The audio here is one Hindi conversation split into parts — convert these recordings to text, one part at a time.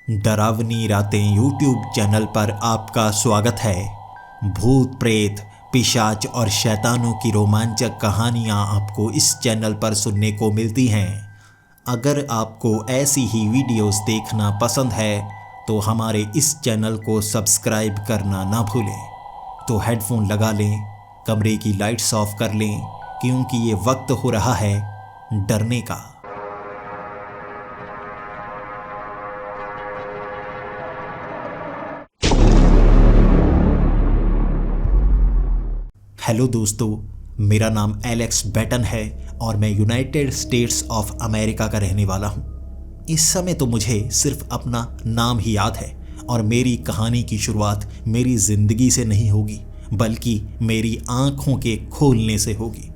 डरावनी रातें यूट्यूब चैनल पर आपका स्वागत है। भूत प्रेत पिशाच और शैतानों की रोमांचक कहानियाँ आपको इस चैनल पर सुनने को मिलती हैं। अगर आपको ऐसी ही वीडियोस देखना पसंद है तो हमारे इस चैनल को सब्सक्राइब करना ना भूलें। तो हेडफोन लगा लें, कमरे की लाइट्स ऑफ कर लें, क्योंकि ये वक्त हो रहा है डरने का। हेलो दोस्तों, मेरा नाम एलेक्स बैटन है और मैं यूनाइटेड स्टेट्स ऑफ अमेरिका का रहने वाला हूँ। इस समय तो मुझे सिर्फ अपना नाम ही याद है और मेरी कहानी की शुरुआत मेरी ज़िंदगी से नहीं होगी, बल्कि मेरी आँखों के खोलने से होगी।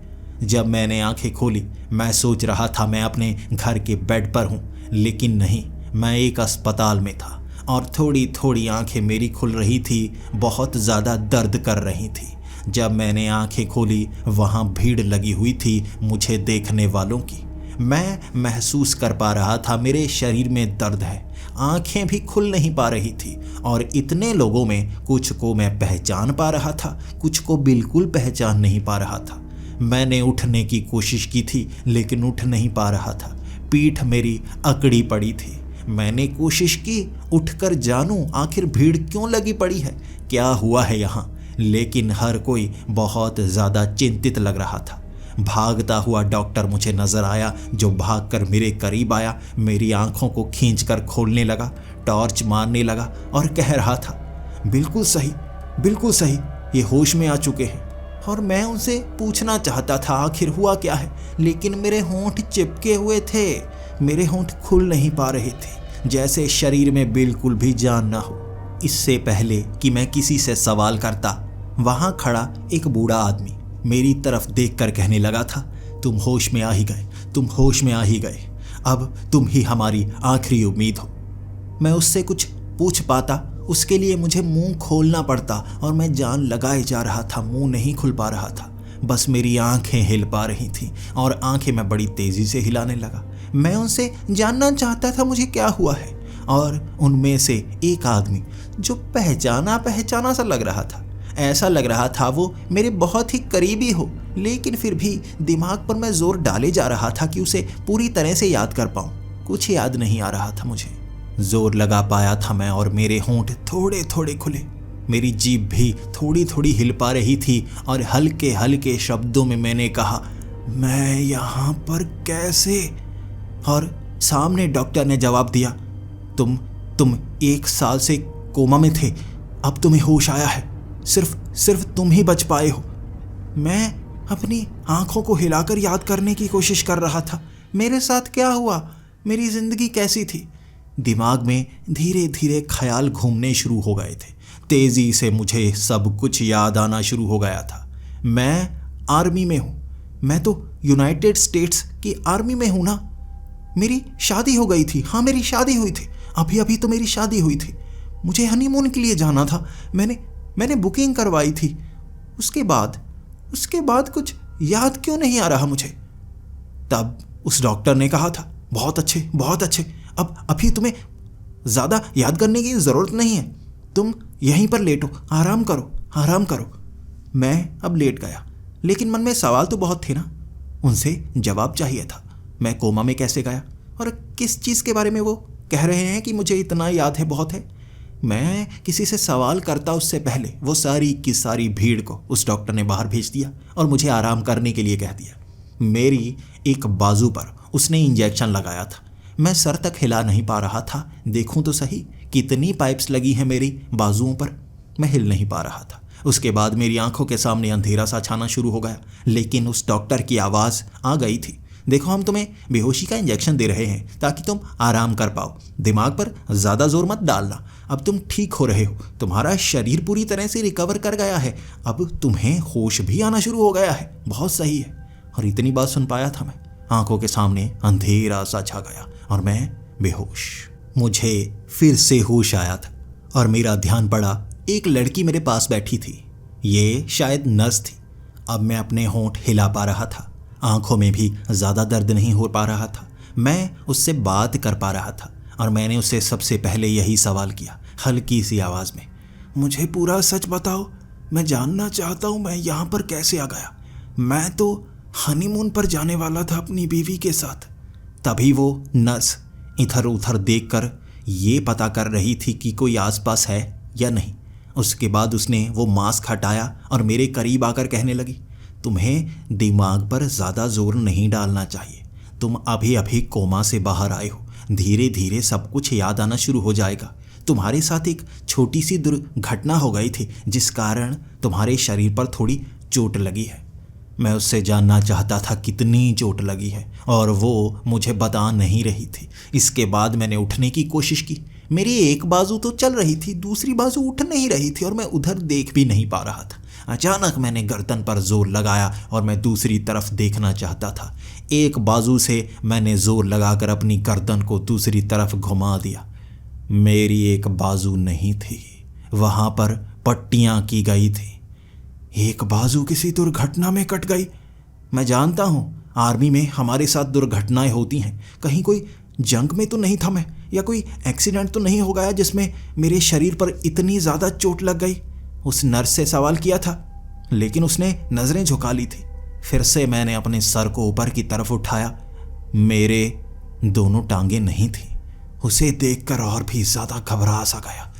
जब मैंने आँखें खोली, मैं सोच रहा था मैं अपने घर के बेड पर हूँ, लेकिन नहीं, मैं एक अस्पताल में था और थोड़ी थोड़ी आँखें मेरी खुल रही थी, बहुत ज़्यादा दर्द कर रही थी। जब मैंने आंखें खोली, वहाँ भीड़ लगी हुई थी मुझे देखने वालों की। मैं महसूस कर पा रहा था मेरे शरीर में दर्द है, आंखें भी खुल नहीं पा रही थी और इतने लोगों में कुछ को मैं पहचान पा रहा था, कुछ को बिल्कुल पहचान नहीं पा रहा था। मैंने उठने की कोशिश की थी लेकिन उठ नहीं पा रहा था, पीठ मेरी अकड़ी पड़ी थी। मैंने कोशिश की उठकर जानूं आखिर भीड़ क्यों लगी पड़ी है, क्या हुआ है यहाँ, लेकिन हर कोई बहुत ज़्यादा चिंतित लग रहा था। भागता हुआ डॉक्टर मुझे नज़र आया, जो भागकर मेरे करीब आया, मेरी आंखों को खींचकर खोलने लगा, टॉर्च मारने लगा और कह रहा था, बिल्कुल सही, बिल्कुल सही, ये होश में आ चुके हैं। और मैं उनसे पूछना चाहता था आखिर हुआ क्या है, लेकिन मेरे होंठ चिपके हुए थे, मेरे होंठ खुल नहीं पा रहे थे, जैसे शरीर में बिल्कुल भी जान ना हो। इससे पहले कि मैं किसी से सवाल करता, वहां खड़ा एक बूढ़ा आदमी मेरी तरफ देखकर कहने लगा था, तुम होश में आ ही गए, तुम होश में आ ही गए, अब तुम ही हमारी आखिरी उम्मीद हो। मैं उससे कुछ पूछ पाता, उसके लिए मुझे मुंह खोलना पड़ता और मैं जान लगाए जा रहा था, मुंह नहीं खुल पा रहा था, बस मेरी आंखें हिल पा रही थी और आंखें मैं बड़ी तेजी से हिलाने लगा। मैं उनसे जानना चाहता था मुझे क्या हुआ है, और उनमें से एक आदमी जो पहचाना सा लग रहा था, ऐसा लग रहा था वो मेरे बहुत ही करीबी हो, लेकिन फिर भी दिमाग पर मैं जोर डाले जा रहा था कि उसे पूरी तरह से याद कर पाऊं। कुछ याद नहीं आ रहा था मुझे। जोर लगा पाया था मैं और मेरे होंठ थोड़े थोड़े खुले, मेरी जीभ भी थोड़ी थोड़ी हिल पा रही थी और हल्के हल्के शब्दों में मैंने कहा, मैं यहाँ पर कैसे? और सामने डॉक्टर ने जवाब दिया, तुम 1 साल से कोमा में थे, अब तुम्हें होश आया है, सिर्फ तुम ही बच पाए हो। मैं अपनी आंखों को हिलाकर याद करने की कोशिश कर रहा था, मेरे साथ क्या हुआ, मेरी जिंदगी कैसी थी। दिमाग में धीरे धीरे ख्याल घूमने शुरू हो गए थे, तेजी से मुझे सब कुछ याद आना शुरू हो गया था। मैं आर्मी में हूँ, मैं तो यूनाइटेड स्टेट्स की आर्मी में हूँ ना। मेरी शादी हो गई थी, हाँ मेरी शादी हुई थी, अभी तो मेरी शादी हुई थी। मुझे हनीमून के लिए जाना था, मैंने बुकिंग करवाई थी। उसके बाद कुछ याद क्यों नहीं आ रहा मुझे। तब उस डॉक्टर ने कहा था, बहुत अच्छे, अब अभी तुम्हें ज़्यादा याद करने की ज़रूरत नहीं है, तुम यहीं पर लेटो, आराम करो। मैं अब लेट गया, लेकिन मन में सवाल तो बहुत थे ना, उनसे जवाब चाहिए था। मैं कोमा में कैसे गया और किस चीज़ के बारे में वो कह रहे हैं कि मुझे इतना याद है, बहुत है। मैं किसी से सवाल करता उससे पहले वो सारी की सारी भीड़ को उस डॉक्टर ने बाहर भेज दिया और मुझे आराम करने के लिए कह दिया। मेरी एक बाजू पर उसने इंजेक्शन लगाया था, मैं सर तक हिला नहीं पा रहा था। देखूं तो सही कितनी पाइप्स लगी हैं मेरी बाजुओं पर, मैं हिल नहीं पा रहा था। उसके बाद मेरी आंखों के सामने अंधेरा सा छाना शुरू हो गया, लेकिन उस डॉक्टर की आवाज़ आ गई थी, देखो हम तुम्हें बेहोशी का इंजेक्शन दे रहे हैं ताकि तुम आराम कर पाओ, दिमाग पर ज़्यादा जोर मत डालना, अब तुम ठीक हो रहे हो, तुम्हारा शरीर पूरी तरह से रिकवर कर गया है, अब तुम्हें होश भी आना शुरू हो गया है, बहुत सही है। और इतनी बात सुन पाया था मैं, आंखों के सामने अंधेरा सा छा गया और मैं बेहोश। मुझे फिर से होश आया था और मेरा ध्यान पड़ा, एक लड़की मेरे पास बैठी थी, ये शायद नर्स थी। अब मैं अपने होंठ हिला पा रहा था, आंखों में भी ज़्यादा दर्द नहीं हो पा रहा था, मैं उससे बात कर पा रहा था। और मैंने उससे सबसे पहले यही सवाल किया, हल्की सी आवाज़ में। मुझे पूरा सच बताओ, मैं जानना चाहता हूँ मैं यहाँ पर कैसे आ गया। मैं तो हनीमून पर जाने वाला था अपनी बीवी के साथ। तभी वो नर्स इधर उधर देखकर ये पता कर रही थी कि कोई आसपास है या नहीं। उसके बाद उसने वो मास्क हटाया और मेरे करीब आकर कहने लगी, तुम्हें दिमाग पर ज़्यादा जोर नहीं डालना चाहिए। तुम अभी अभी कोमा से बाहर आए हो, धीरे धीरे सब कुछ याद आना शुरू हो जाएगा। तुम्हारे साथ एक छोटी सी दुर्घटना हो गई थी जिस कारण तुम्हारे शरीर पर थोड़ी चोट लगी है। मैं उससे जानना चाहता था कितनी चोट लगी है और वो मुझे बता नहीं रही थी। इसके बाद मैंने उठने की कोशिश की। मेरी एक बाजू तो चल रही थी, दूसरी बाजू उठ नहीं रही थी और मैं उधर देख भी नहीं पा रहा था। अचानक मैंने गर्दन पर जोर लगाया और मैं दूसरी तरफ देखना चाहता था। एक बाजू से मैंने जोर लगाकर अपनी गर्दन को दूसरी तरफ घुमा दिया। मेरी एक बाजू नहीं थी, वहाँ पर पट्टियाँ की गई थी। एक बाजू किसी दुर्घटना में कट गई। मैं जानता हूँ आर्मी में हमारे साथ दुर्घटनाएं होती हैं। कहीं कोई जंग में तो नहीं था मैं, या कोई एक्सीडेंट तो नहीं हो गया जिसमें मेरे शरीर पर इतनी ज़्यादा चोट लग गई। उस नर्स से सवाल किया था लेकिन उसने नज़रें झुका ली थी। फिर से मैंने अपने सर को ऊपर की तरफ उठाया। मेरे दोनों टांगें नहीं थी। उसे देखकर और भी ज़्यादा घबरा सा गया।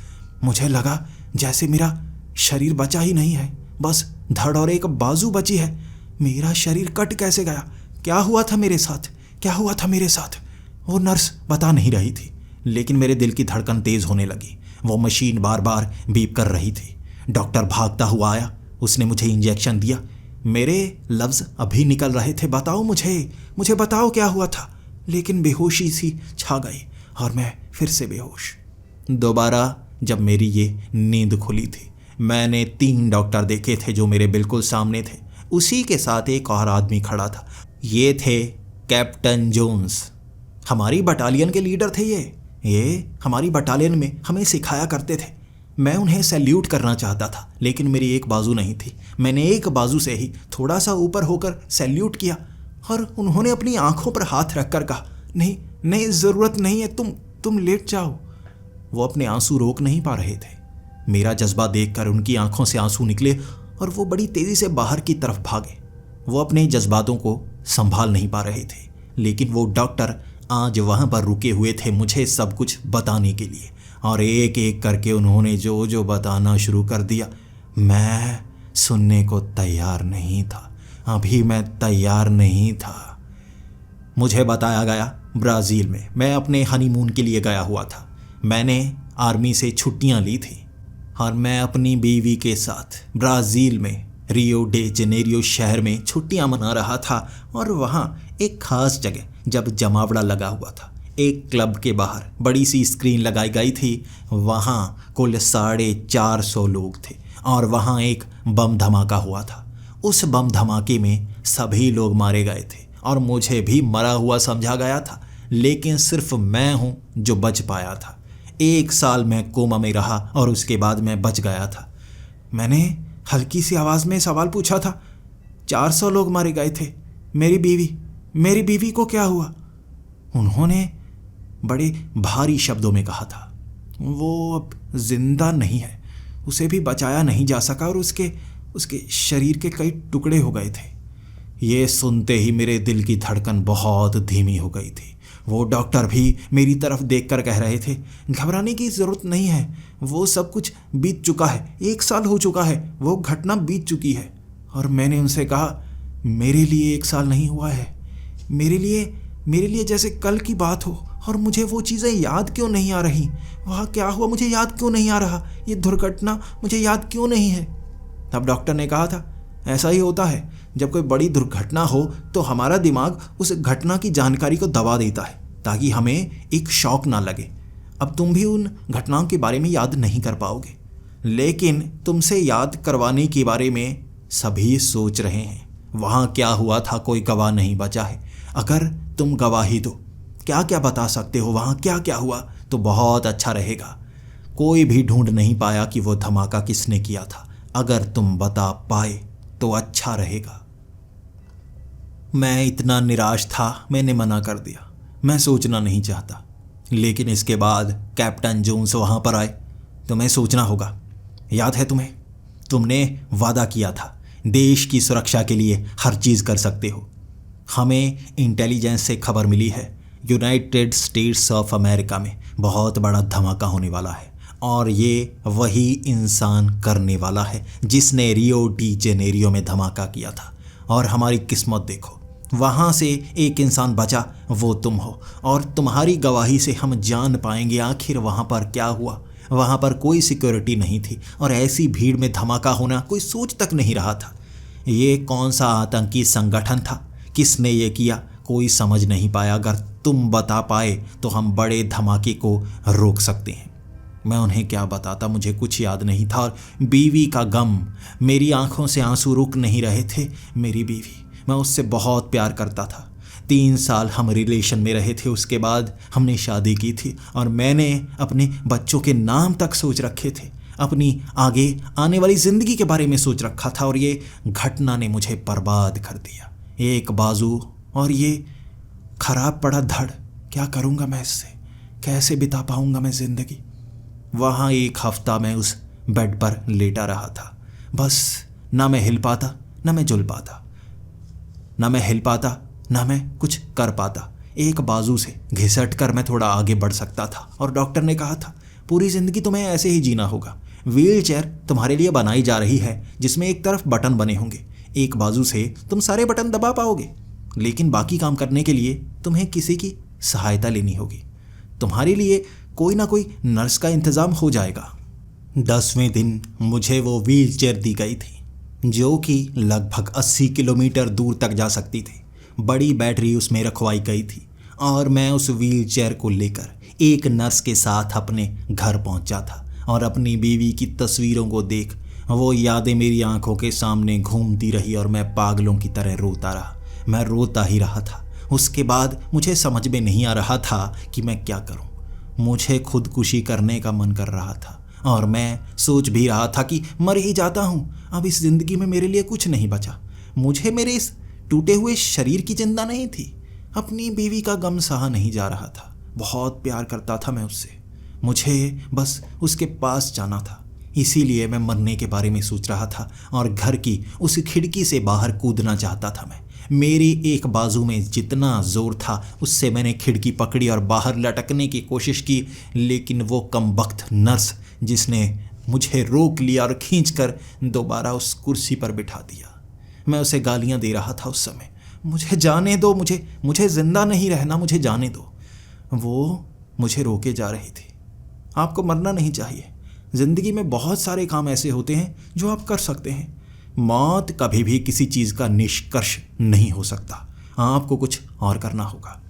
मुझे लगा जैसे मेरा शरीर बचा ही नहीं है, बस धड़ और एक बाजू बची है। मेरा शरीर कट कैसे गया? क्या हुआ था मेरे साथ? क्या हुआ था मेरे साथ? वो नर्स बता नहीं रही थी, लेकिन मेरे दिल की धड़कन तेज होने लगी। वो मशीन बार बार बीप कर रही थी। डॉक्टर भागता हुआ आया, उसने मुझे इंजेक्शन दिया। मेरे लफ्ज़ अभी निकल रहे थे, बताओ मुझे बताओ क्या हुआ था। लेकिन बेहोशी सी छा गई और मैं फिर से बेहोश। दोबारा जब मेरी ये नींद खुली थी, मैंने 3 डॉक्टर देखे थे जो मेरे बिल्कुल सामने थे। उसी के साथ एक और आदमी खड़ा था। ये थे कैप्टन जोन्स, हमारी बटालियन के लीडर थे। ये हमारी बटालियन में हमें सिखाया करते थे। मैं उन्हें सैल्यूट करना चाहता था लेकिन मेरी एक बाजू नहीं थी। मैंने एक बाजू से ही थोड़ा सा ऊपर होकर सैल्यूट किया और उन्होंने अपनी आंखों पर हाथ रखकर कहा, नहीं ज़रूरत नहीं है, तुम लेट जाओ। वो अपने आंसू रोक नहीं पा रहे थे। मेरा जज्बा देखकर उनकी आंखों से आंसू निकले और वो बड़ी तेज़ी से बाहर की तरफ भागे। वो अपने जज्बातों को संभाल नहीं पा रहे थे, लेकिन वो डॉक्टर आज वहाँ पर रुके हुए थे मुझे सब कुछ बताने के लिए। और एक एक करके उन्होंने जो बताना शुरू कर दिया। मैं सुनने को तैयार नहीं था। अभी मैं तैयार नहीं था। मुझे बताया गया ब्राज़ील में मैं अपने हनीमून के लिए गया हुआ था। मैंने आर्मी से छुट्टियां ली थी और मैं अपनी बीवी के साथ ब्राज़ील में रियो डे जनेरियो शहर में छुट्टियां मना रहा था। और वहाँ एक ख़ास जगह जब जमावड़ा लगा हुआ था, एक क्लब के बाहर बड़ी सी स्क्रीन लगाई गई थी। वहाँ कुल 450 लोग थे और वहाँ एक बम धमाका हुआ था। उस बम धमाके में सभी लोग मारे गए थे और मुझे भी मरा हुआ समझा गया था, लेकिन सिर्फ मैं हूँ जो बच पाया था। 1 साल मैं कोमा में रहा और उसके बाद मैं बच गया था। मैंने हल्की सी आवाज़ में सवाल पूछा था। 400 लोग मारे गए थे, मेरी बीवी को क्या हुआ? उन्होंने बड़े भारी शब्दों में कहा था, वो अब जिंदा नहीं है, उसे भी बचाया नहीं जा सका और उसके शरीर के कई टुकड़े हो गए थे। ये सुनते ही मेरे दिल की धड़कन बहुत धीमी हो गई थी। वो डॉक्टर भी मेरी तरफ देखकर कह रहे थे, घबराने की ज़रूरत नहीं है, वो सब कुछ बीत चुका है, 1 साल हो चुका है, वो घटना बीत चुकी है। और मैंने उनसे कहा, मेरे लिए 1 साल नहीं हुआ है, मेरे लिए जैसे कल की बात हो और मुझे वो चीज़ें याद क्यों नहीं आ रही। वहाँ क्या हुआ मुझे याद क्यों नहीं आ रहा, ये दुर्घटना मुझे याद क्यों नहीं है। तब डॉक्टर ने कहा था, ऐसा ही होता है, जब कोई बड़ी दुर्घटना हो तो हमारा दिमाग उस घटना की जानकारी को दबा देता है ताकि हमें एक शौक ना लगे। अब तुम भी उन घटनाओं के बारे में याद नहीं कर पाओगे, लेकिन तुमसे याद करवाने के बारे में सभी सोच रहे हैं। वहाँ क्या हुआ था कोई गवाह नहीं बचा है। अगर तुम गवाही दो, क्या क्या बता सकते हो वहाँ क्या क्या हुआ, तो बहुत अच्छा रहेगा। कोई भी ढूंढ नहीं पाया कि वो धमाका किसने किया था। अगर तुम बता पाए तो अच्छा रहेगा। मैं इतना निराश था, मैंने मना कर दिया। मैं सोचना नहीं चाहता। लेकिन इसके बाद कैप्टन जोन्स वहाँ पर आए। तुम्हें सोचना होगा, याद है तुम्हें? तुमने वादा किया था देश की सुरक्षा के लिए हर चीज़ कर सकते हो। हमें इंटेलिजेंस से खबर मिली है यूनाइटेड स्टेट्स ऑफ अमेरिका में बहुत बड़ा धमाका होने वाला है, और ये वही इंसान करने वाला है जिसने रियो डी जेनेरियो में धमाका किया था। और हमारी किस्मत देखो, वहाँ से एक इंसान बचा, वो तुम हो, और तुम्हारी गवाही से हम जान पाएंगे आखिर वहाँ पर क्या हुआ। वहाँ पर कोई सिक्योरिटी नहीं थी और ऐसी भीड़ में धमाका होना कोई सोच तक नहीं रहा था। ये कौन सा आतंकी संगठन था, किसने ये किया, कोई समझ नहीं पाया। अगर तुम बता पाए तो हम बड़े धमाके को रोक सकते हैं। मैं उन्हें क्या बताता, मुझे कुछ याद नहीं था। और बीवी का गम, मेरी आंखों से आंसू रुक नहीं रहे थे। मेरी बीवी, मैं उससे बहुत प्यार करता था। 3 साल हम रिलेशन में रहे थे, उसके बाद हमने शादी की थी और मैंने अपने बच्चों के नाम तक सोच रखे थे, अपनी आगे आने वाली ज़िंदगी के बारे में सोच रखा था। और ये घटना ने मुझे बर्बाद कर दिया। एक बाजू और ये खराब पड़ा धड़, क्या करूँगा मैं इससे, कैसे बिता पाऊँगा मैं ज़िंदगी। वहाँ 1 हफ्ता मैं उस बेड पर लेटा रहा था। बस ना मैं हिल पाता, ना मैं जुल पाता, ना मैं हिल पाता, ना मैं कुछ कर पाता। एक बाजू से घिसट कर मैं थोड़ा आगे बढ़ सकता था और डॉक्टर ने कहा था पूरी ज़िंदगी तुम्हें ऐसे ही जीना होगा। व्हील चेयर तुम्हारे लिए बनाई जा रही है जिसमें एक तरफ बटन बने होंगे। एक बाजू से तुम सारे बटन दबा पाओगे, लेकिन बाकी काम करने के लिए तुम्हें किसी की सहायता लेनी होगी। तुम्हारे लिए कोई ना कोई नर्स का इंतज़ाम हो जाएगा। 10वें दिन मुझे वो व्हील चेयर दी गई थी जो कि लगभग 80 किलोमीटर दूर तक जा सकती थी। बड़ी बैटरी उसमें रखवाई गई थी और मैं उस व्हील चेयर को लेकर एक नर्स के साथ अपने घर पहुंचा था। और अपनी बीवी की तस्वीरों को देख वो यादें मेरी आंखों के सामने घूमती रही और मैं पागलों की तरह रोता रहा। मैं रोता ही रहा था। उसके बाद मुझे समझ में नहीं आ रहा था कि मैं क्या करूं। मुझे खुदकुशी करने का मन कर रहा था और मैं सोच भी रहा था कि मर ही जाता हूं, अब इस ज़िंदगी में मेरे लिए कुछ नहीं बचा। मुझे मेरे इस टूटे हुए शरीर की चिंता नहीं थी। अपनी बीवी का गम सहा नहीं जा रहा था। बहुत प्यार करता था मैं उससे, मुझे बस उसके पास जाना था। इसीलिए मैं मरने के बारे में सोच रहा था और घर की उस खिड़की से बाहर कूदना चाहता था मैं। मेरी एक बाजू में जितना जोर था उससे मैंने खिड़की पकड़ी और बाहर लटकने की कोशिश की, लेकिन वो कमबख्त नर्स जिसने मुझे रोक लिया और खींचकर दोबारा उस कुर्सी पर बिठा दिया। मैं उसे गालियां दे रहा था उस समय, मुझे जाने दो, मुझे जिंदा नहीं रहना, मुझे जाने दो। वो मुझे रोके जा रही थी। आपको मरना नहीं चाहिए। ज़िंदगी में बहुत सारे काम ऐसे होते हैं जो आप कर सकते हैं। मौत कभी भी किसी चीज़ का निष्कर्ष नहीं हो सकता। आपको कुछ और करना होगा।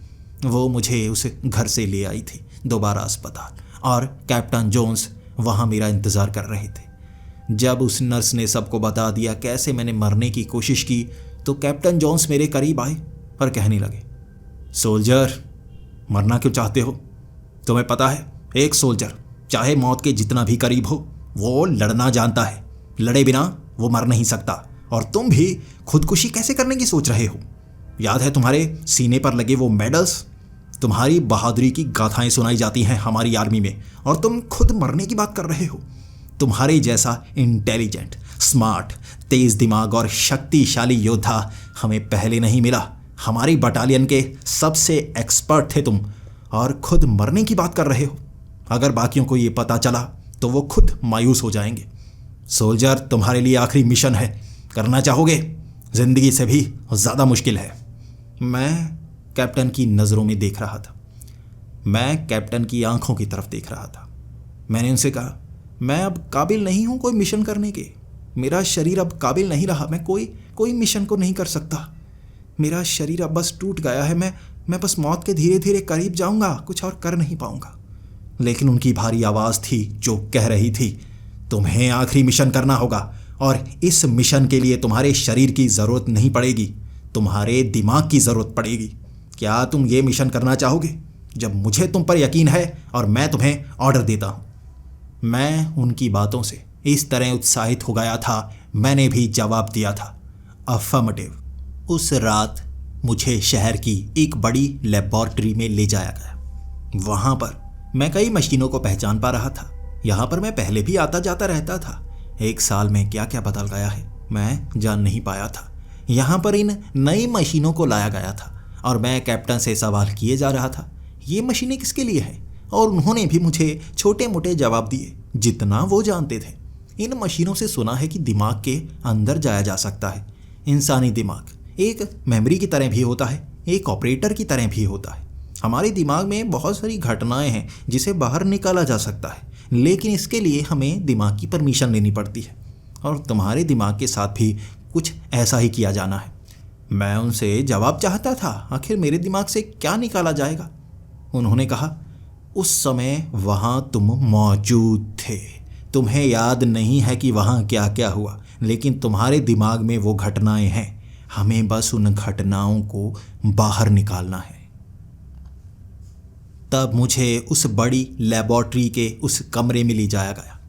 वो मुझे उस घर से ले आई थी दोबारा अस्पताल, और कैप्टन जोन्स वहाँ मेरा इंतज़ार कर रहे थे। जब उस नर्स ने सबको बता दिया कैसे मैंने मरने की कोशिश की, तो कैप्टन जोन्स मेरे करीब आए और कहने लगे, सोल्जर, मरना क्यों चाहते हो? तुम्हें पता है, एक सोल्जर चाहे मौत के जितना भी करीब हो, वो लड़ना जानता है। लड़े बिना वो मर नहीं सकता। और तुम भी खुदकुशी कैसे करने की सोच रहे हो? याद है तुम्हारे सीने पर लगे वो मेडल्स? तुम्हारी बहादुरी की गाथाएं सुनाई जाती हैं हमारी आर्मी में, और तुम खुद मरने की बात कर रहे हो। तुम्हारे जैसा इंटेलिजेंट, स्मार्ट, तेज दिमाग और शक्तिशाली योद्धा हमें पहले नहीं मिला। हमारी बटालियन के सबसे एक्सपर्ट थे तुम, और खुद मरने की बात कर रहे हो। अगर बाकियों को ये पता चला तो वो खुद मायूस हो जाएंगे। सोल्जर, तुम्हारे लिए आखिरी मिशन है, करना चाहोगे? जिंदगी से भी ज़्यादा मुश्किल है। मैं कैप्टन की नज़रों में देख रहा था। मैं कैप्टन की आंखों की तरफ देख रहा था। मैंने उनसे कहा, मैं अब काबिल नहीं हूँ कोई मिशन करने के। मेरा शरीर अब काबिल नहीं रहा। मैं कोई मिशन को नहीं कर सकता। मेरा शरीर अब बस टूट गया है। मैं बस मौत के धीरे धीरे करीब जाऊँगा, कुछ और कर नहीं पाऊँगा। लेकिन उनकी भारी आवाज़ थी जो कह रही थी, तुम्हें आखिरी मिशन करना होगा, और इस मिशन के लिए तुम्हारे शरीर की ज़रूरत नहीं पड़ेगी, तुम्हारे दिमाग की ज़रूरत पड़ेगी। क्या तुम ये मिशन करना चाहोगे? जब मुझे तुम पर यकीन है और मैं तुम्हें ऑर्डर देता हूँ। मैं उनकी बातों से इस तरह उत्साहित हो गया था, मैंने भी जवाब दिया था, अफर्मेटिव। उस रात मुझे शहर की एक बड़ी लेबॉर्ट्री में ले जाया गया। वहाँ पर मैं कई मशीनों को पहचान पा रहा था। यहाँ पर मैं पहले भी आता जाता रहता था। 1 साल में क्या क्या बदल गया है मैं जान नहीं पाया था। यहाँ पर इन नई मशीनों को लाया गया था और मैं कैप्टन से सवाल किए जा रहा था, ये मशीनें किसके लिए हैं? और उन्होंने भी मुझे छोटे मोटे जवाब दिए जितना वो जानते थे। इन मशीनों से सुना है कि दिमाग के अंदर जाया जा सकता है। इंसानी दिमाग एक मेमोरी की तरह भी होता है, एक ऑपरेटर की तरह भी होता है। हमारे दिमाग में बहुत सारी घटनाएं हैं जिसे बाहर निकाला जा सकता है, लेकिन इसके लिए हमें दिमाग की परमिशन लेनी पड़ती है। और तुम्हारे दिमाग के साथ भी कुछ ऐसा ही किया जाना है। मैं उनसे जवाब चाहता था, आखिर मेरे दिमाग से क्या निकाला जाएगा? उन्होंने कहा, उस समय वहाँ तुम मौजूद थे, तुम्हें याद नहीं है कि वहाँ क्या क्या हुआ, लेकिन तुम्हारे दिमाग में वो घटनाएं हैं। हमें बस उन घटनाओं को बाहर निकालना है। तब मुझे उस बड़ी लेबॉर्ट्री के उस कमरे में ले जाया गया।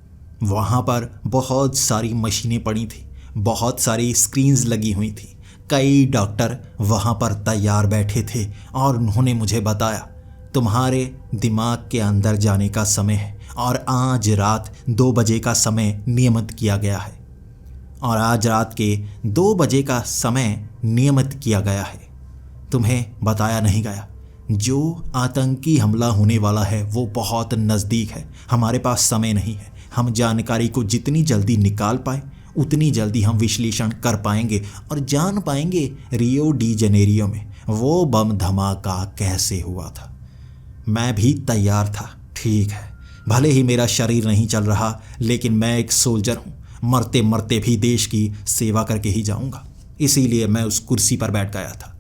वहाँ पर बहुत सारी मशीनें पड़ी थी, बहुत सारी स्क्रीन्स लगी हुई थी। कई डॉक्टर वहाँ पर तैयार बैठे थे और उन्होंने मुझे बताया, तुम्हारे दिमाग के अंदर जाने का समय है और आज रात 2 बजे का समय नियमित किया गया है। और आज रात के 2 बजे का समय नियमित किया गया है। तुम्हें बताया नहीं गया, जो आतंकी हमला होने वाला है वो बहुत नज़दीक है। हमारे पास समय नहीं है। हम जानकारी को जितनी जल्दी निकाल पाए उतनी जल्दी हम विश्लेषण कर पाएंगे और जान पाएंगे रियो डी जनेरियो में वो बम धमाका कैसे हुआ था। मैं भी तैयार था। ठीक है, भले ही मेरा शरीर नहीं चल रहा, लेकिन मैं एक सोल्जर हूँ। मरते मरते भी देश की सेवा करके ही जाऊँगा। इसीलिए मैं उस कुर्सी पर बैठ गया था।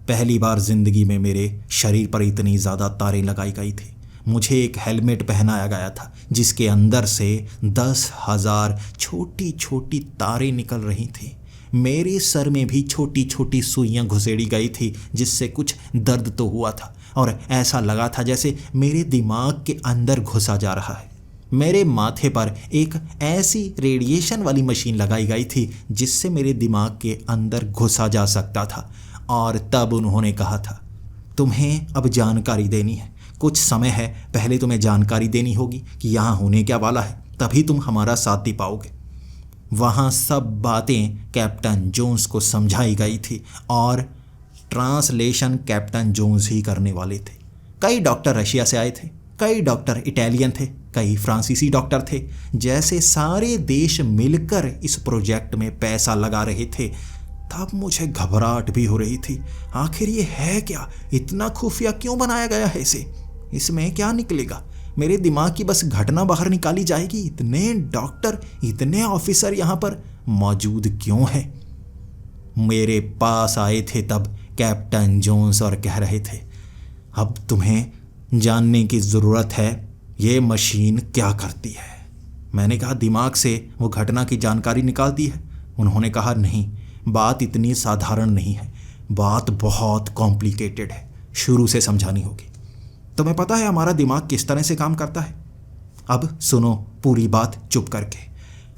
पहली बार ज़िंदगी में मेरे शरीर पर इतनी ज़्यादा तारें लगाई गई थी। मुझे एक हेलमेट पहनाया गया था जिसके अंदर से 10,000 छोटी छोटी तारें निकल रही थी। मेरे सर में भी छोटी छोटी सुइयां घुसेड़ी गई थी, जिससे कुछ दर्द तो हुआ था और ऐसा लगा था जैसे मेरे दिमाग के अंदर घुसा जा रहा है। मेरे माथे पर एक ऐसी रेडिएशन वाली मशीन लगाई गई थी जिससे मेरे दिमाग के अंदर घुसा जा सकता था। और तब उन्होंने कहा था, तुम्हें अब जानकारी देनी है। कुछ समय है, पहले तुम्हें जानकारी देनी होगी कि यहाँ होने क्या वाला है, तभी तुम हमारा साथ दे पाओगे। वहाँ सब बातें कैप्टन जोन्स को समझाई गई थी और ट्रांसलेशन कैप्टन जोन्स ही करने वाले थे। कई डॉक्टर रशिया से आए थे, कई डॉक्टर इटालियन थे, कई फ्रांसीसी डॉक्टर थे। जैसे सारे देश मिलकर इस प्रोजेक्ट में पैसा लगा रहे थे। तब मुझे घबराहट भी हो रही थी। आखिर ये है क्या? इतना खुफिया क्यों बनाया गया है इसे? इसमें क्या निकलेगा? मेरे दिमाग की बस घटना बाहर निकाली जाएगी? इतने डॉक्टर, इतने ऑफिसर यहाँ पर मौजूद क्यों हैं? मेरे पास आए थे तब कैप्टन जोन्स और कह रहे थे, अब तुम्हें जानने की ज़रूरत है ये मशीन क्या करती है। मैंने कहा, दिमाग से वो घटना की जानकारी निकालती है। उन्होंने कहा, नहीं, बात इतनी साधारण नहीं है, बात बहुत कॉम्प्लिकेटेड है, शुरू से समझानी होगी। तुम्हें पता है हमारा दिमाग किस तरह से काम करता है? अब सुनो पूरी बात चुप करके।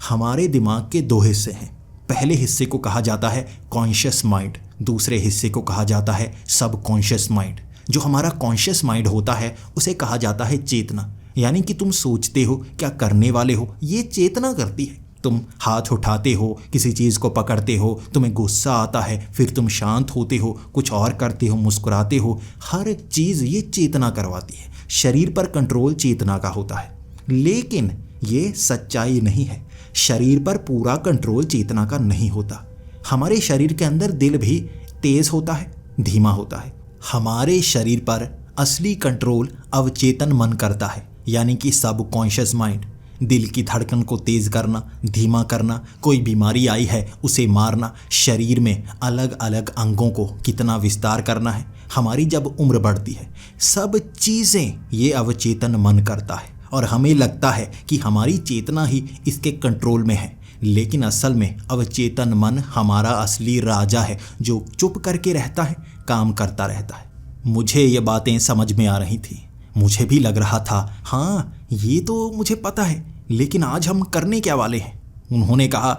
हमारे दिमाग के 2 हिस्से हैं। पहले हिस्से को कहा जाता है कॉन्शियस माइंड, दूसरे हिस्से को कहा जाता है सब कॉन्शियस माइंड। जो हमारा कॉन्शियस माइंड होता है उसे कहा जाता है चेतना, यानी कि तुम सोचते हो, क्या करने वाले हो, ये चेतना करती है। तुम हाथ उठाते हो, किसी चीज़ को पकड़ते हो, तुम्हें गुस्सा आता है, फिर तुम शांत होते हो, कुछ और करते हो, मुस्कुराते हो, हर चीज़ ये चेतना करवाती है। शरीर पर कंट्रोल चेतना का होता है, लेकिन ये सच्चाई नहीं है। शरीर पर पूरा कंट्रोल चेतना का नहीं होता। हमारे शरीर के अंदर दिल भी तेज़ होता है, धीमा होता है। हमारे शरीर पर असली कंट्रोल अवचेतन मन करता है, यानी कि सब कॉन्शियस माइंड। दिल की धड़कन को तेज़ करना, धीमा करना, कोई बीमारी आई है उसे मारना, शरीर में अलग अलग अंगों को कितना विस्तार करना है, हमारी जब उम्र बढ़ती है, सब चीज़ें ये अवचेतन मन करता है। और हमें लगता है कि हमारी चेतना ही इसके कंट्रोल में है, लेकिन असल में अवचेतन मन हमारा असली राजा है, जो चुप करके रहता है, काम करता रहता है। मुझे ये बातें समझ में आ रही थी। मुझे भी लग रहा था, हाँ ये तो मुझे पता है, लेकिन आज हम करने क्या वाले हैं? उन्होंने कहा,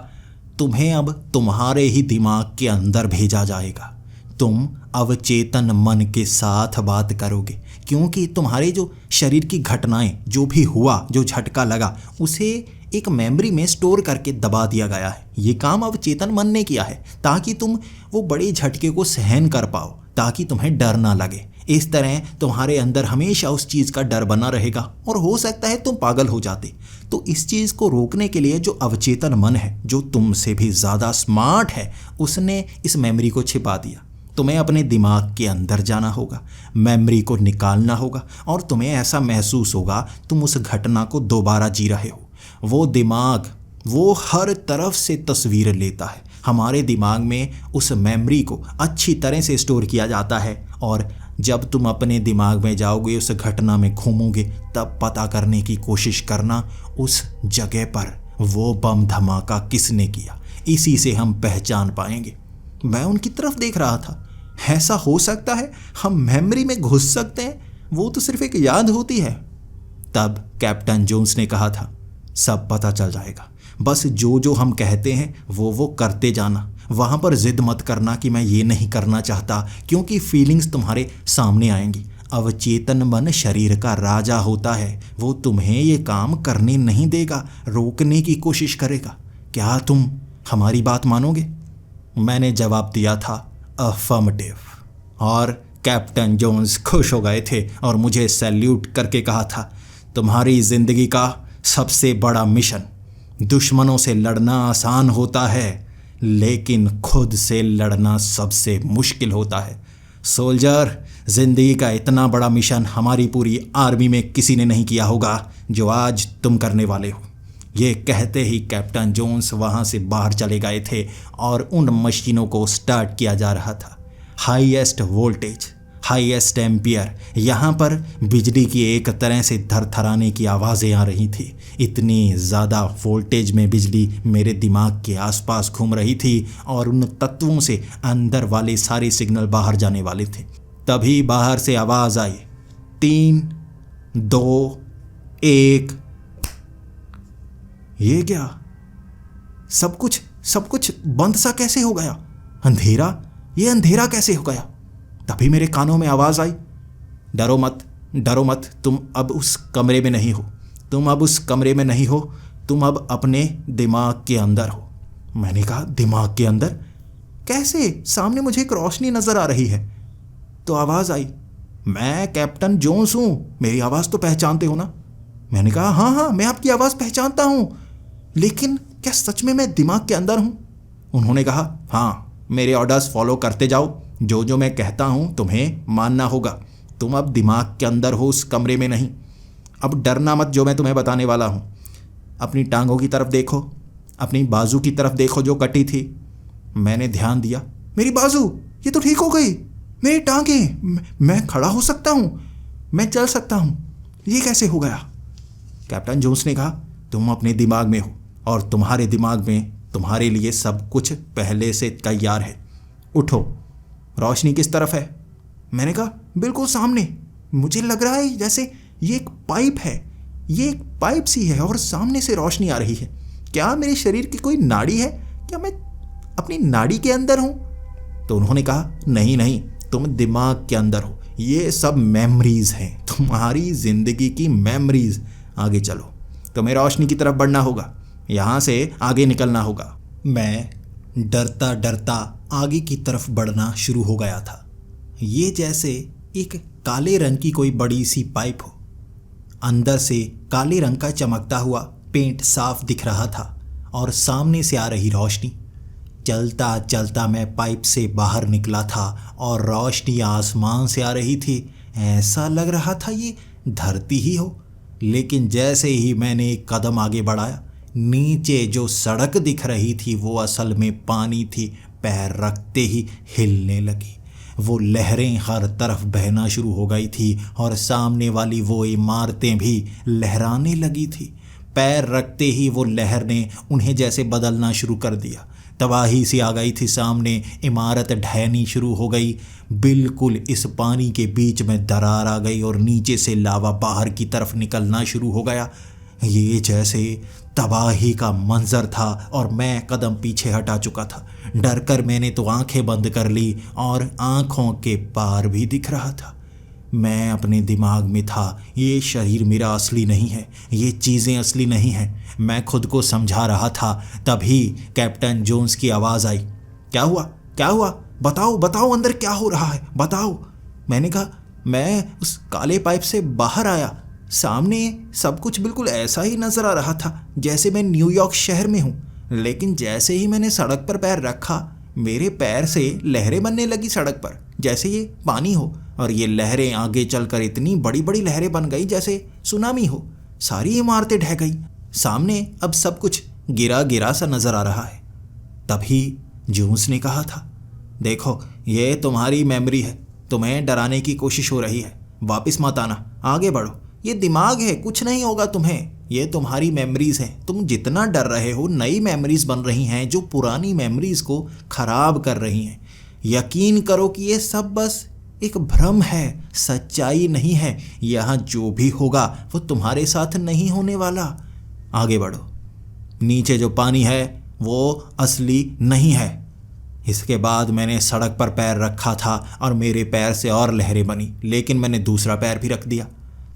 तुम्हें अब तुम्हारे ही दिमाग के अंदर भेजा जाएगा। तुम अवचेतन मन के साथ बात करोगे, क्योंकि तुम्हारे जो शरीर की घटनाएं, जो भी हुआ, जो झटका लगा, उसे एक मेमोरी में स्टोर करके दबा दिया गया है। ये काम अवचेतन मन ने किया है ताकि तुम वो बड़े झटके को सहन कर पाओ, ताकि तुम्हें डर ना लगे। इस तरह तुम्हारे अंदर हमेशा उस चीज़ का डर बना रहेगा और हो सकता है तुम पागल हो जाते। तो इस चीज़ को रोकने के लिए जो अवचेतन मन है, जो तुमसे भी ज़्यादा स्मार्ट है, उसने इस मेमोरी को छिपा दिया। तुम्हें अपने दिमाग के अंदर जाना होगा, मेमोरी को निकालना होगा और तुम्हें ऐसा महसूस होगा तुम उस घटना को दोबारा जी रहे हो। वो दिमाग वो हर तरफ से तस्वीर लेता है। हमारे दिमाग में उस मेमोरी को अच्छी तरह से स्टोर किया जाता है और जब तुम अपने दिमाग में जाओगे, उस घटना में घूमोगे, तब पता करने की कोशिश करना उस जगह पर वो बम धमाका किसने किया। इसी से हम पहचान पाएंगे। मैं उनकी तरफ देख रहा था। ऐसा हो सकता है हम मेमोरी में घुस सकते हैं, वो तो सिर्फ एक याद होती है। तब कैप्टन जोन्स ने कहा था, सब पता चल जाएगा, बस जो जो हम कहते हैं वो करते जाना। वहाँ पर जिद मत करना कि मैं ये नहीं करना चाहता, क्योंकि फीलिंग्स तुम्हारे सामने आएंगी। अवचेतन मन शरीर का राजा होता है, वो तुम्हें ये काम करने नहीं देगा, रोकने की कोशिश करेगा। क्या तुम हमारी बात मानोगे? मैंने जवाब दिया था अफर्मेटिव, और कैप्टन जोन्स खुश हो गए थे और मुझे सैल्यूट करके कहा था, तुम्हारी ज़िंदगी का सबसे बड़ा मिशन, दुश्मनों से लड़ना आसान होता है लेकिन खुद से लड़ना सबसे मुश्किल होता है। सोल्जर, ज़िंदगी का इतना बड़ा मिशन हमारी पूरी आर्मी में किसी ने नहीं किया होगा जो आज तुम करने वाले हो। ये कहते ही कैप्टन जोन्स वहाँ से बाहर चले गए थे और उन मशीनों को स्टार्ट किया जा रहा था। हाईएस्ट वोल्टेज, हाईएस्ट एम्पियर, यहाँ पर बिजली की एक तरह से थरथराने की आवाज़ें आ रही थी। इतनी ज़्यादा वोल्टेज में बिजली मेरे दिमाग के आसपास घूम रही थी और उन तत्वों से अंदर वाले सारे सिग्नल बाहर जाने वाले थे। तभी बाहर से आवाज़ आई, 3, 2, 1। ये क्या? सब कुछ बंद सा कैसे हो गया? अंधेरा, ये अंधेरा कैसे हो गया? तभी मेरे कानों में आवाज़ आई, डरो मत, तुम अब उस कमरे में नहीं हो, तुम अब अपने दिमाग के अंदर हो। मैंने कहा, दिमाग के अंदर कैसे? सामने मुझे एक रोशनी नज़र आ रही है। तो आवाज़ आई, मैं कैप्टन जोन्स हूँ, मेरी आवाज़ तो पहचानते हो ना? मैंने कहा, हाँ, मैं आपकी आवाज़ पहचानता हूँ, लेकिन क्या सच में मैं दिमाग के अंदर हूँ? उन्होंने कहा, हाँ, मेरे ऑर्डर्स फॉलो करते जाओ, जो मैं कहता हूँ तुम्हें मानना होगा। तुम अब दिमाग के अंदर हो, उस कमरे में नहीं। अब डरना मत, जो मैं तुम्हें बताने वाला हूँ। अपनी टांगों की तरफ देखो, अपनी बाजू की तरफ देखो जो कटी थी। मैंने ध्यान दिया, मेरी बाजू ये तो ठीक हो गई, मेरी टांगें, मैं खड़ा हो सकता हूँ, मैं चल सकता हूँ, ये कैसे हो गया? कैप्टन जोन्स ने कहा, तुम अपने दिमाग में हो और तुम्हारे दिमाग में तुम्हारे लिए सब कुछ पहले से तैयार है। उठो। रोशनी किस तरफ है? मैंने कहा, बिल्कुल सामने। मुझे लग रहा है जैसे ये एक पाइप है, ये एक पाइप सी है और सामने से रोशनी आ रही है। क्या मेरे शरीर की कोई नाड़ी है? क्या मैं अपनी नाड़ी के अंदर हूँ? तो उन्होंने कहा, नहीं, तुम दिमाग के अंदर हो। ये सब मेमोरीज हैं, तुम्हारी ज़िंदगी की मेमोरीज। आगे चलो, तुम्हें रोशनी की तरफ बढ़ना होगा, यहाँ से आगे निकलना होगा। मैं डरता डरता आगे की तरफ बढ़ना शुरू हो गया था। ये जैसे एक काले रंग की कोई बड़ी सी पाइप हो। अंदर से काले रंग का चमकता हुआ पेंट साफ दिख रहा था और सामने से आ रही रोशनी। चलता चलता मैं पाइप से बाहर निकला था और रोशनी आसमान से आ रही थी। ऐसा लग रहा था ये धरती ही हो। लेकिन जैसे ही मैंने एक कदम आगे बढ़ाया, नीचे जो सड़क दिख रही थी वो असल में पानी थी। पैर रखते ही हिलने लगी। वो लहरें हर तरफ बहना शुरू हो गई थी और सामने वाली वो इमारतें भी लहराने लगी थी। पैर रखते ही वो लहर ने उन्हें जैसे बदलना शुरू कर दिया। तबाही सी आ गई थी सामने, इमारत ढहनी शुरू हो गई। बिल्कुल इस पानी के बीच में दरार आ गई और नीचे से लावा बाहर की तरफ निकलना शुरू हो गया। ये जैसे तबाही का मंजर था और मैं कदम पीछे हटा चुका था। डर कर मैंने तो आंखें बंद कर ली और आंखों के पार भी दिख रहा था। मैं अपने दिमाग में था, ये शरीर मेरा असली नहीं है, ये चीज़ें असली नहीं हैं। मैं खुद को समझा रहा था। तभी कैप्टन जोन्स की आवाज़ आई। क्या हुआ, क्या हुआ, बताओ बताओ, अंदर क्या हो रहा है, बताओ। मैंने कहा, मैं उस काले पाइप से बाहर आया, सामने सब कुछ बिल्कुल ऐसा ही नज़र आ रहा था जैसे मैं न्यूयॉर्क शहर में हूँ। लेकिन जैसे ही मैंने सड़क पर पैर रखा, मेरे पैर से लहरें बनने लगी सड़क पर, जैसे ये पानी हो। और ये लहरें आगे चलकर इतनी बड़ी बड़ी लहरें बन गई जैसे सुनामी हो। सारी इमारतें ढह गई। सामने अब सब कुछ गिरा गिरा सा नज़र आ रहा है। तभी जून्स ने कहा था, देखो ये तुम्हारी मेमोरी है, तुम्हें डराने की कोशिश हो रही है, वापस मत आना, आगे बढ़ो। ये दिमाग है, कुछ नहीं होगा तुम्हें, ये तुम्हारी मेमोरीज हैं। तुम जितना डर रहे हो, नई मेमोरीज बन रही हैं जो पुरानी मेमोरीज को खराब कर रही हैं। यकीन करो कि ये सब बस एक भ्रम है, सच्चाई नहीं है। यहाँ जो भी होगा वो तुम्हारे साथ नहीं होने वाला। आगे बढ़ो, नीचे जो पानी है वो असली नहीं है। इसके बाद मैंने सड़क पर पैर रखा था और मेरे पैर से और लहरें बनी, लेकिन मैंने दूसरा पैर भी रख दिया।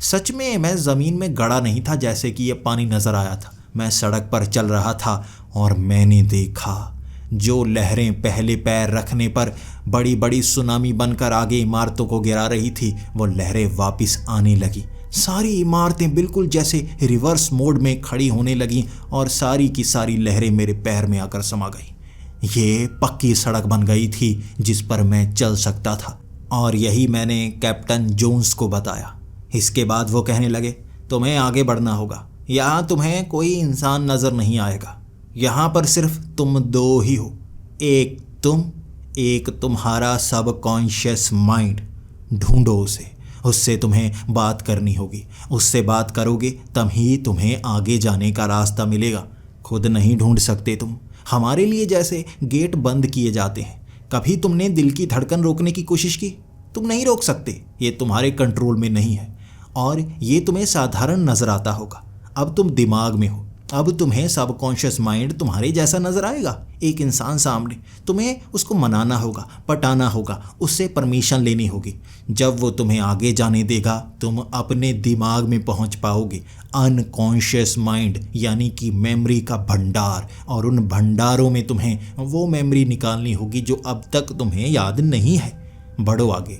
सच में मैं ज़मीन में गड़ा नहीं था जैसे कि ये पानी नज़र आया था। मैं सड़क पर चल रहा था और मैंने देखा जो लहरें पहले पैर रखने पर बड़ी बड़ी सुनामी बनकर आगे इमारतों को गिरा रही थी, वो लहरें वापस आने लगी। सारी इमारतें बिल्कुल जैसे रिवर्स मोड में खड़ी होने लगीं और सारी की सारी लहरें मेरे पैर में आकर समा गई। ये पक्की सड़क बन गई थी जिस पर मैं चल सकता था, और यही मैंने कैप्टन जोन्स को बताया। इसके बाद वो कहने लगे, तुम्हें आगे बढ़ना होगा, यहाँ तुम्हें कोई इंसान नज़र नहीं आएगा, यहाँ पर सिर्फ तुम दो ही हो, एक तुम, एक तुम्हारा सबकॉन्शियस माइंड। ढूंढो उसे, उससे तुम्हें बात करनी होगी। उससे बात करोगे तभी तुम्हें आगे जाने का रास्ता मिलेगा। खुद नहीं ढूंढ सकते तुम। हमारे लिए जैसे गेट बंद किए जाते हैं। कभी तुमने दिल की धड़कन रोकने की कोशिश की? तुम नहीं रोक सकते, ये तुम्हारे कंट्रोल में नहीं है। और ये तुम्हें साधारण नज़र आता होगा। अब तुम दिमाग में हो, अब तुम्हें सबकॉन्शियस माइंड तुम्हारे जैसा नज़र आएगा। एक इंसान सामने, तुम्हें उसको मनाना होगा, पटाना होगा, उससे परमिशन लेनी होगी। जब वो तुम्हें आगे जाने देगा, तुम अपने दिमाग में पहुंच पाओगे, अनकॉन्शियस माइंड यानी कि मेमोरी का भंडार। और उन भंडारों में तुम्हें वो मेमोरी निकालनी होगी जो अब तक तुम्हें याद नहीं है। बढ़ो आगे।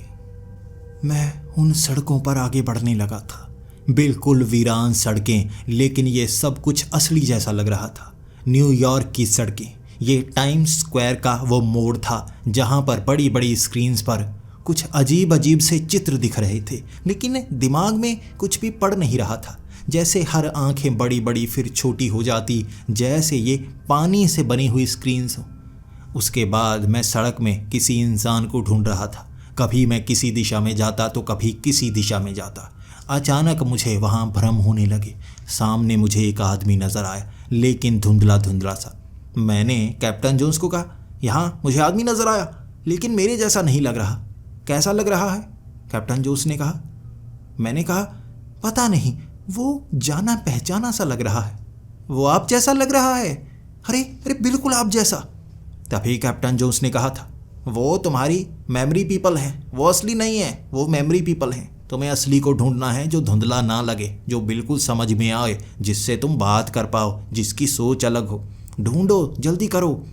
मैं उन सड़कों पर आगे बढ़ने लगा था, बिल्कुल वीरान सड़कें, लेकिन ये सब कुछ असली जैसा लग रहा था। न्यूयॉर्क की सड़कें, ये टाइम्स स्क्वायर का वो मोड़ था जहाँ पर बड़ी बड़ी स्क्रीन्स पर कुछ अजीब अजीब से चित्र दिख रहे थे, लेकिन दिमाग में कुछ भी पड़ नहीं रहा था। जैसे हर आंखें बड़ी बड़ी फिर छोटी हो जाती, जैसे ये पानी से बनी हुई स्क्रीन्स हो। उसके बाद मैं सड़क में किसी इंसान को ढूंढ रहा था। कभी मैं किसी दिशा में जाता तो कभी किसी दिशा में जाता। अचानक मुझे वहाँ भ्रम होने लगे। सामने मुझे एक आदमी नज़र आया, लेकिन धुंधला धुंधला सा। मैंने कैप्टन जोन्स को कहा, यहाँ मुझे आदमी नज़र आया, लेकिन मेरे जैसा नहीं लग रहा। कैसा लग रहा है? कैप्टन जोन्स ने कहा। मैंने कहा, पता नहीं, वो जाना पहचाना सा लग रहा है। वो आप जैसा लग रहा है। अरे अरे बिल्कुल आप जैसा। तभी कैप्टन जोन्स ने कहा था, वो तुम्हारी मेमोरी पीपल हैं, वो असली नहीं है, वो मेमोरी पीपल हैं। तुम्हें असली को ढूंढना है जो धुंधला ना लगे, जो बिल्कुल समझ में आए, जिससे तुम बात कर पाओ, जिसकी सोच अलग हो। ढूंढो, जल्दी करो।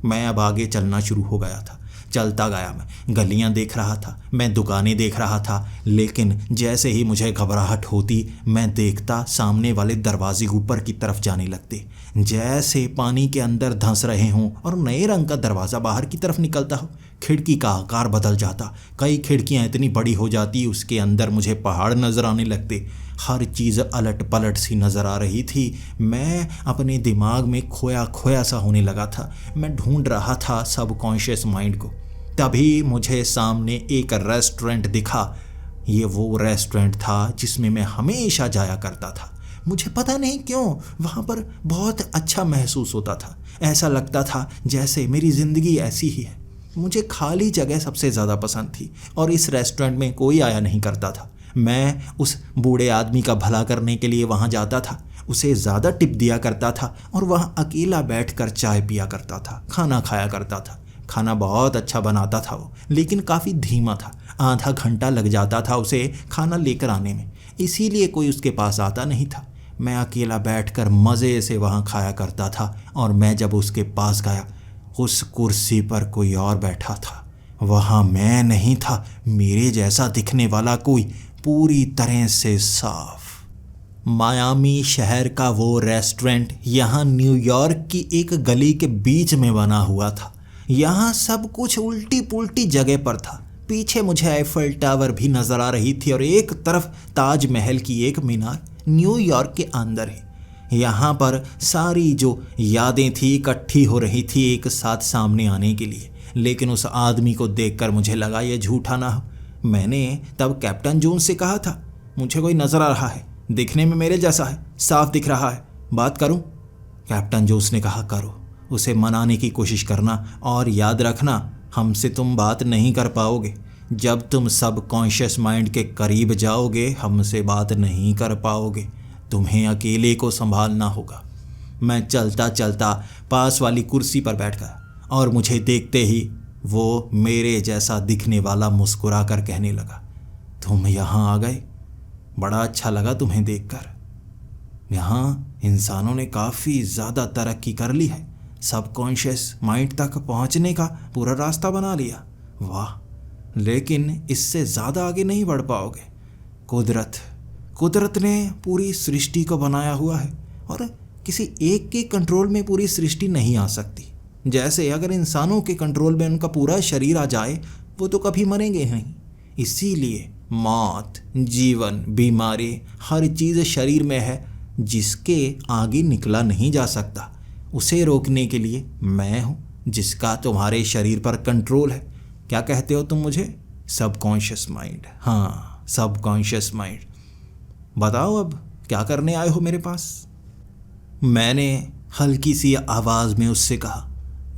मैं अब आगे चलना शुरू हो गया था। चलता गया। मैं गलियां देख रहा था, मैं दुकानें देख रहा था, लेकिन जैसे ही मुझे घबराहट होती, मैं देखता सामने वाले दरवाजे ऊपर की तरफ जाने लगते, जैसे पानी के अंदर धंस रहे हों और नए रंग का दरवाज़ा बाहर की तरफ निकलता हो। खिड़की का आकार बदल जाता, कई खिड़कियां इतनी बड़ी हो जाती, उसके अंदर मुझे पहाड़ नज़र आने लगते। हर चीज़ अलट पलट सी नज़र आ रही थी। मैं अपने दिमाग में खोया खोया सा होने लगा था। मैं ढूंढ रहा था सबकॉन्शियस माइंड को। तभी मुझे सामने एक रेस्टोरेंट दिखा। ये वो रेस्टोरेंट था जिसमें मैं हमेशा जाया करता था। मुझे पता नहीं क्यों वहाँ पर बहुत अच्छा महसूस होता था। ऐसा लगता था जैसे मेरी ज़िंदगी ऐसी ही है। मुझे खाली जगह सबसे ज़्यादा पसंद थी और इस रेस्टोरेंट में कोई आया नहीं करता था। मैं उस बूढ़े आदमी का भला करने के लिए वहाँ जाता था। उसे ज़्यादा टिप दिया करता था और वह अकेला बैठकर चाय पिया करता था, खाना खाया करता था। खाना बहुत अच्छा बनाता था वो, लेकिन काफ़ी धीमा था। आधा घंटा लग जाता था उसे खाना लेकर आने में, इसीलिए कोई उसके पास आता नहीं था। मैं अकेला बैठकर मज़े से वहाँ खाया करता था और मैं जब उसके पास गया, उस कुर्सी पर कोई और बैठा था। वहाँ मैं नहीं था, मेरे जैसा दिखने वाला कोई, पूरी तरह से साफ। मायामी शहर का वो रेस्टोरेंट यहाँ न्यूयॉर्क की एक गली के बीच में बना हुआ था। यहाँ सब कुछ उल्टी पुल्टी जगह पर था। पीछे मुझे आईफल टावर भी नजर आ रही थी और एक तरफ ताजमहल की एक मीनार, न्यूयॉर्क के अंदर ही। यहाँ पर सारी जो यादें थी इकट्ठी हो रही थी एक साथ सामने आने के लिए। लेकिन उस आदमी को देखकर मुझे लगा ये झूठा ना हो। मैंने तब कैप्टन जोन्स से कहा था, मुझे कोई नजर आ रहा है, दिखने में मेरे जैसा है, साफ दिख रहा है, बात करूं? कैप्टन जोन्स ने कहा, करो। उसे मनाने की कोशिश करना और याद रखना, हमसे तुम बात नहीं कर पाओगे। जब तुम सब कॉन्शियस माइंड के करीब जाओगे हमसे बात नहीं कर पाओगे, तुम्हें अकेले को संभालना होगा। मैं चलता चलता पास वाली कुर्सी पर बैठ गया और मुझे देखते ही वो मेरे जैसा दिखने वाला मुस्कुरा कर कहने लगा, तुम यहाँ आ गए, बड़ा अच्छा लगा तुम्हें देखकर। यहाँ इंसानों ने काफ़ी ज़्यादा तरक्की कर ली है, सबकॉन्शियस माइंड तक पहुँचने का पूरा रास्ता बना लिया। वाह, लेकिन इससे ज़्यादा आगे नहीं बढ़ पाओगे। कुदरत ने पूरी सृष्टि को बनाया हुआ है और किसी एक के कंट्रोल में पूरी सृष्टि नहीं आ सकती। जैसे अगर इंसानों के कंट्रोल में उनका पूरा शरीर आ जाए वो तो कभी मरेंगे नहीं। इसीलिए मौत, जीवन, बीमारी, हर चीज़ शरीर में है, जिसके आगे निकला नहीं जा सकता। उसे रोकने के लिए मैं हूँ, जिसका तुम्हारे शरीर पर कंट्रोल है। क्या कहते हो तुम मुझे? Subconscious mind. हाँ, सबकॉन्शियस माइंड। बताओ अब क्या करने आए हो मेरे पास? मैंने हल्की सी आवाज़ में उससे कहा,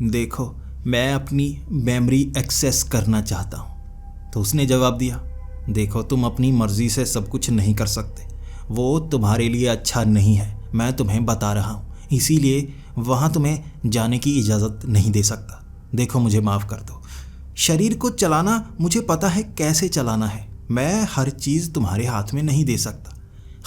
देखो मैं अपनी मेमोरी एक्सेस करना चाहता हूँ। तो उसने जवाब दिया, देखो तुम अपनी मर्ज़ी से सब कुछ नहीं कर सकते, वो तुम्हारे लिए अच्छा नहीं है, मैं तुम्हें बता रहा हूँ, इसीलिए वहाँ तुम्हें जाने की इजाज़त नहीं दे सकता। देखो मुझे माफ़ कर दो, शरीर को चलाना मुझे पता है कैसे चलाना है, मैं हर चीज़ तुम्हारे हाथ में नहीं दे सकता।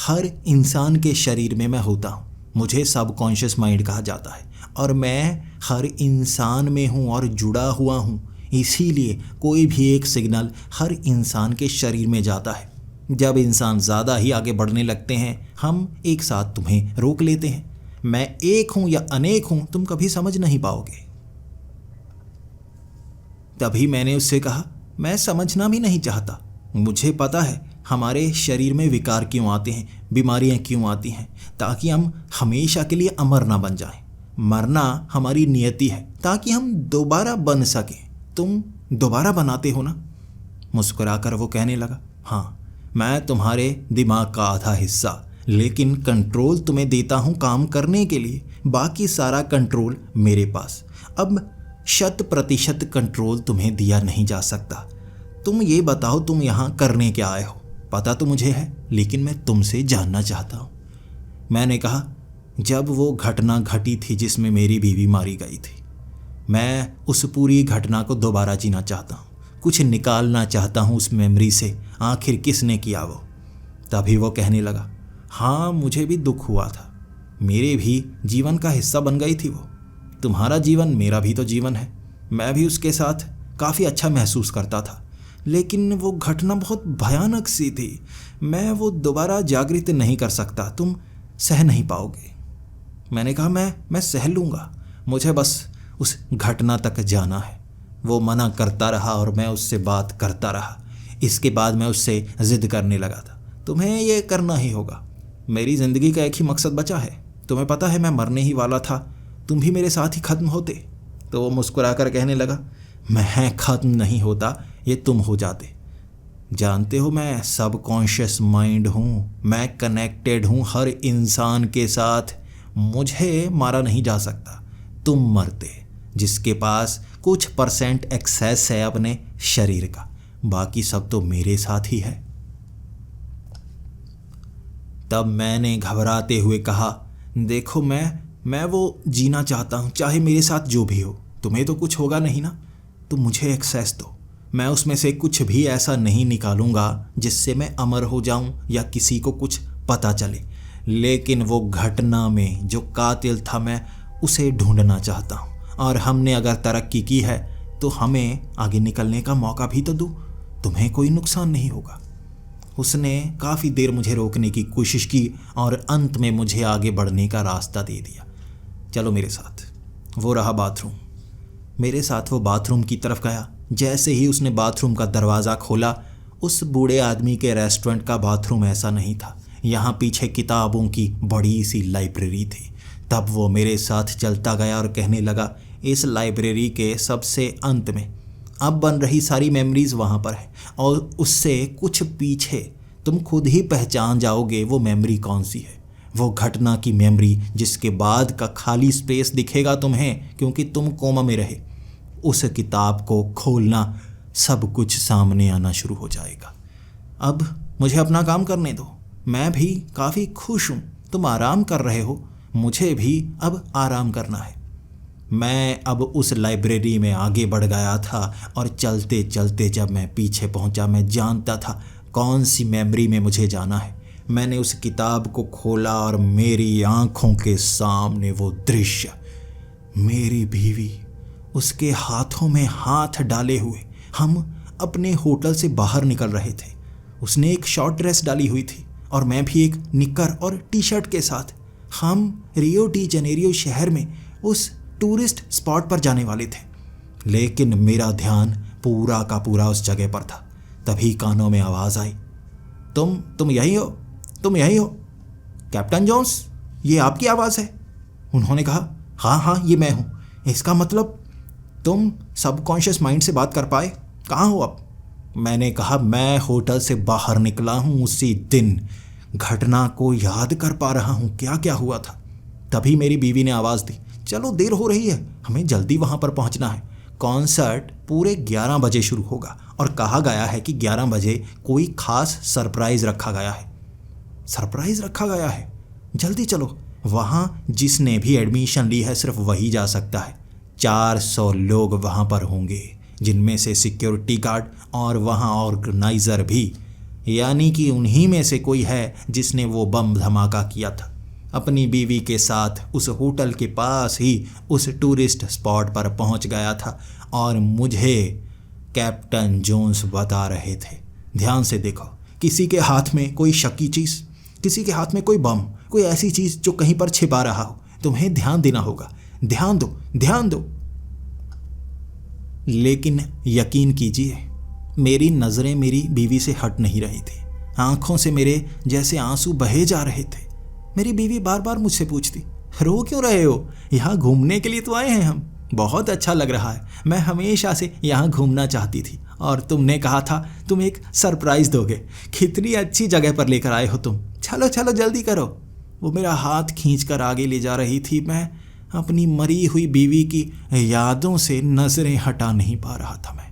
हर इंसान के शरीर में मैं होता हूँ, मुझे सबकॉन्शियस माइंड कहा जाता है और मैं हर इंसान में हूँ और जुड़ा हुआ हूँ। इसीलिए कोई भी एक सिग्नल हर इंसान के शरीर में जाता है। जब इंसान ज़्यादा ही आगे बढ़ने लगते हैं हम एक साथ तुम्हें रोक लेते हैं। मैं एक हूँ या अनेक हूँ तुम कभी समझ नहीं पाओगे। तभी मैंने उससे कहा, मैं समझना भी नहीं चाहता, मुझे पता है हमारे शरीर में विकार क्यों आते हैं, बीमारियां क्यों आती हैं, ताकि हम हमेशा के लिए अमर ना बन जाएं। मरना हमारी नियति है ताकि हम दोबारा बन सकें। तुम दोबारा बनाते हो ना? मुस्कुराकर वो कहने लगा, हाँ, मैं तुम्हारे दिमाग का आधा हिस्सा, लेकिन कंट्रोल तुम्हें देता हूँ काम करने के लिए, बाकी सारा कंट्रोल मेरे पास। अब 100% कंट्रोल तुम्हें दिया नहीं जा सकता। तुम ये बताओ तुम यहाँ करने क्या आए हो? पता तो मुझे है, लेकिन मैं तुमसे जानना चाहता हूँ। मैंने कहा, जब वो घटना घटी थी जिसमें मेरी बीवी मारी गई थी, मैं उस पूरी घटना को दोबारा जीना चाहता हूँ, कुछ निकालना चाहता हूँ उस मेमोरी से, आखिर किसने किया वो। तभी वो कहने लगा, हाँ मुझे भी दुख हुआ था, मेरे भी जीवन का हिस्सा बन गई थी वो। तुम्हारा जीवन मेरा भी तो जीवन है, मैं भी उसके साथ काफ़ी अच्छा महसूस करता था, लेकिन वो घटना बहुत भयानक सी थी, मैं वो दोबारा जागृत नहीं कर सकता, तुम सह नहीं पाओगे। मैंने कहा, मैं सह लूँगा, मुझे बस उस घटना तक जाना है। वो मना करता रहा और मैं उससे बात करता रहा। इसके बाद मैं उससे ज़िद करने लगा था, तुम्हें ये करना ही होगा, मेरी ज़िंदगी का एक ही मकसद बचा है, तुम्हें पता है मैं मरने ही वाला था, तुम भी मेरे साथ ही ख़त्म होते। तो वो मुस्कुराकर कहने लगा, मैं ख़त्म नहीं होता, ये तुम हो जाते। जानते हो मैं सबकॉन्शियस माइंड हूँ, मैं कनेक्टेड हूँ हर इंसान के साथ, मुझे मारा नहीं जा सकता, तुम मरते। जिसके पास कुछ % एक्सेस है अपने शरीर का, बाकी सब तो मेरे साथ ही है। तब मैंने घबराते हुए कहा, देखो मैं वो जीना चाहता हूँ, चाहे मेरे साथ जो भी हो। तुम्हें तो कुछ होगा नहीं ना? तो मुझे एक्सेस दो, मैं उसमें से कुछ भी ऐसा नहीं निकालूंगा जिससे मैं अमर हो जाऊं या किसी को कुछ पता चले। लेकिन वो घटना में जो कातिल था मैं उसे ढूंढना चाहता हूं, और हमने अगर तरक्की की है तो हमें आगे निकलने का मौका भी तो दो, तुम्हें कोई नुकसान नहीं होगा। उसने काफ़ी देर मुझे रोकने की कोशिश की और अंत में मुझे आगे बढ़ने का रास्ता दे दिया। चलो मेरे साथ। वो रहा बाथरूम। मेरे साथ वो बाथरूम की तरफ गया। जैसे ही उसने बाथरूम का दरवाज़ा खोला, उस बूढ़े आदमी के रेस्टोरेंट का बाथरूम ऐसा नहीं था। यहाँ पीछे किताबों की बड़ी सी लाइब्रेरी थी। तब वो मेरे साथ चलता गया और कहने लगा, इस लाइब्रेरी के सबसे अंत में अब बन रही सारी मेमोरीज़ वहाँ पर है, और उससे कुछ पीछे तुम खुद ही पहचान जाओगे वो मेमोरी कौन सी है। वो घटना की मेमोरी जिसके बाद का खाली स्पेस दिखेगा तुम्हें क्योंकि तुम कोमा में रहे। उस किताब को खोलना, सब कुछ सामने आना शुरू हो जाएगा। अब मुझे अपना काम करने दो, मैं भी काफ़ी खुश हूँ। तुम आराम कर रहे हो, मुझे भी अब आराम करना है। मैं अब उस लाइब्रेरी में आगे बढ़ गया था और चलते चलते जब मैं पीछे पहुंचा, मैं जानता था कौन सी मेमोरी में मुझे जाना है। मैंने उस किताब को खोला और मेरी आंखों के सामने वो दृश्य, मेरी बीवी उसके हाथों में हाथ डाले हुए हम अपने होटल से बाहर निकल रहे थे। उसने एक शॉर्ट ड्रेस डाली हुई थी और मैं भी एक निक्कर और टी शर्ट के साथ। हम रियो डी जनेरियो शहर में उस टूरिस्ट स्पॉट पर जाने वाले थे, लेकिन मेरा ध्यान पूरा का पूरा उस जगह पर था। तभी कानों में आवाज़ आई, तुम यही हो? तुम यही हो कैप्टन जोन्स? ये आपकी आवाज़ है। उन्होंने कहा, हाँ ये मैं हूँ। इसका मतलब तुम सबकॉन्शियस माइंड से बात कर पाए? कहाँ हो अब? मैंने कहा, मैं होटल से बाहर निकला हूँ उसी दिन। घटना को याद कर पा रहा हूँ क्या क्या हुआ था। तभी मेरी बीवी ने आवाज़ दी, चलो देर हो रही है, हमें जल्दी वहाँ पर पहुँचना है। कॉन्सर्ट पूरे 11 बजे शुरू होगा और कहा गया है कि 11 बजे कोई खास सरप्राइज़ रखा गया है। सरप्राइज़ रखा गया है? जल्दी चलो, वहाँ जिसने भी एडमिशन ली है सिर्फ वही जा सकता है। 400 लोग वहाँ पर होंगे, जिनमें से सिक्योरिटी गार्ड और वहाँ ऑर्गेनाइज़र भी, यानी कि उन्हीं में से कोई है जिसने वो बम धमाका किया था। अपनी बीवी के साथ उस होटल के पास ही उस टूरिस्ट स्पॉट पर पहुंच गया था और मुझे कैप्टन जोन्स बता रहे थे, ध्यान से देखो, किसी के हाथ में कोई शक्की चीज़, किसी के हाथ में कोई बम, कोई ऐसी चीज़ जो कहीं पर छिपा रहा हो, तुम्हें ध्यान देना होगा। ध्यान दो। लेकिन यकीन कीजिए, मेरी नज़रें मेरी बीवी से हट नहीं रही थी। आंखों से मेरे जैसे आंसू बहे जा रहे थे। मेरी बीवी बार बार मुझसे पूछती, रो क्यों रहे हो? यहाँ घूमने के लिए तो आए हैं हम, बहुत अच्छा लग रहा है। मैं हमेशा से यहाँ घूमना चाहती थी और तुमने कहा था तुम एक सरप्राइज़ दोगे। कितनी अच्छी जगह पर लेकर आए हो तुम, चलो जल्दी करो। वो मेरा हाथ खींचकर आगे ले जा रही थी। मैं अपनी मरी हुई बीवी की यादों से नज़रें हटा नहीं पा रहा था मैं,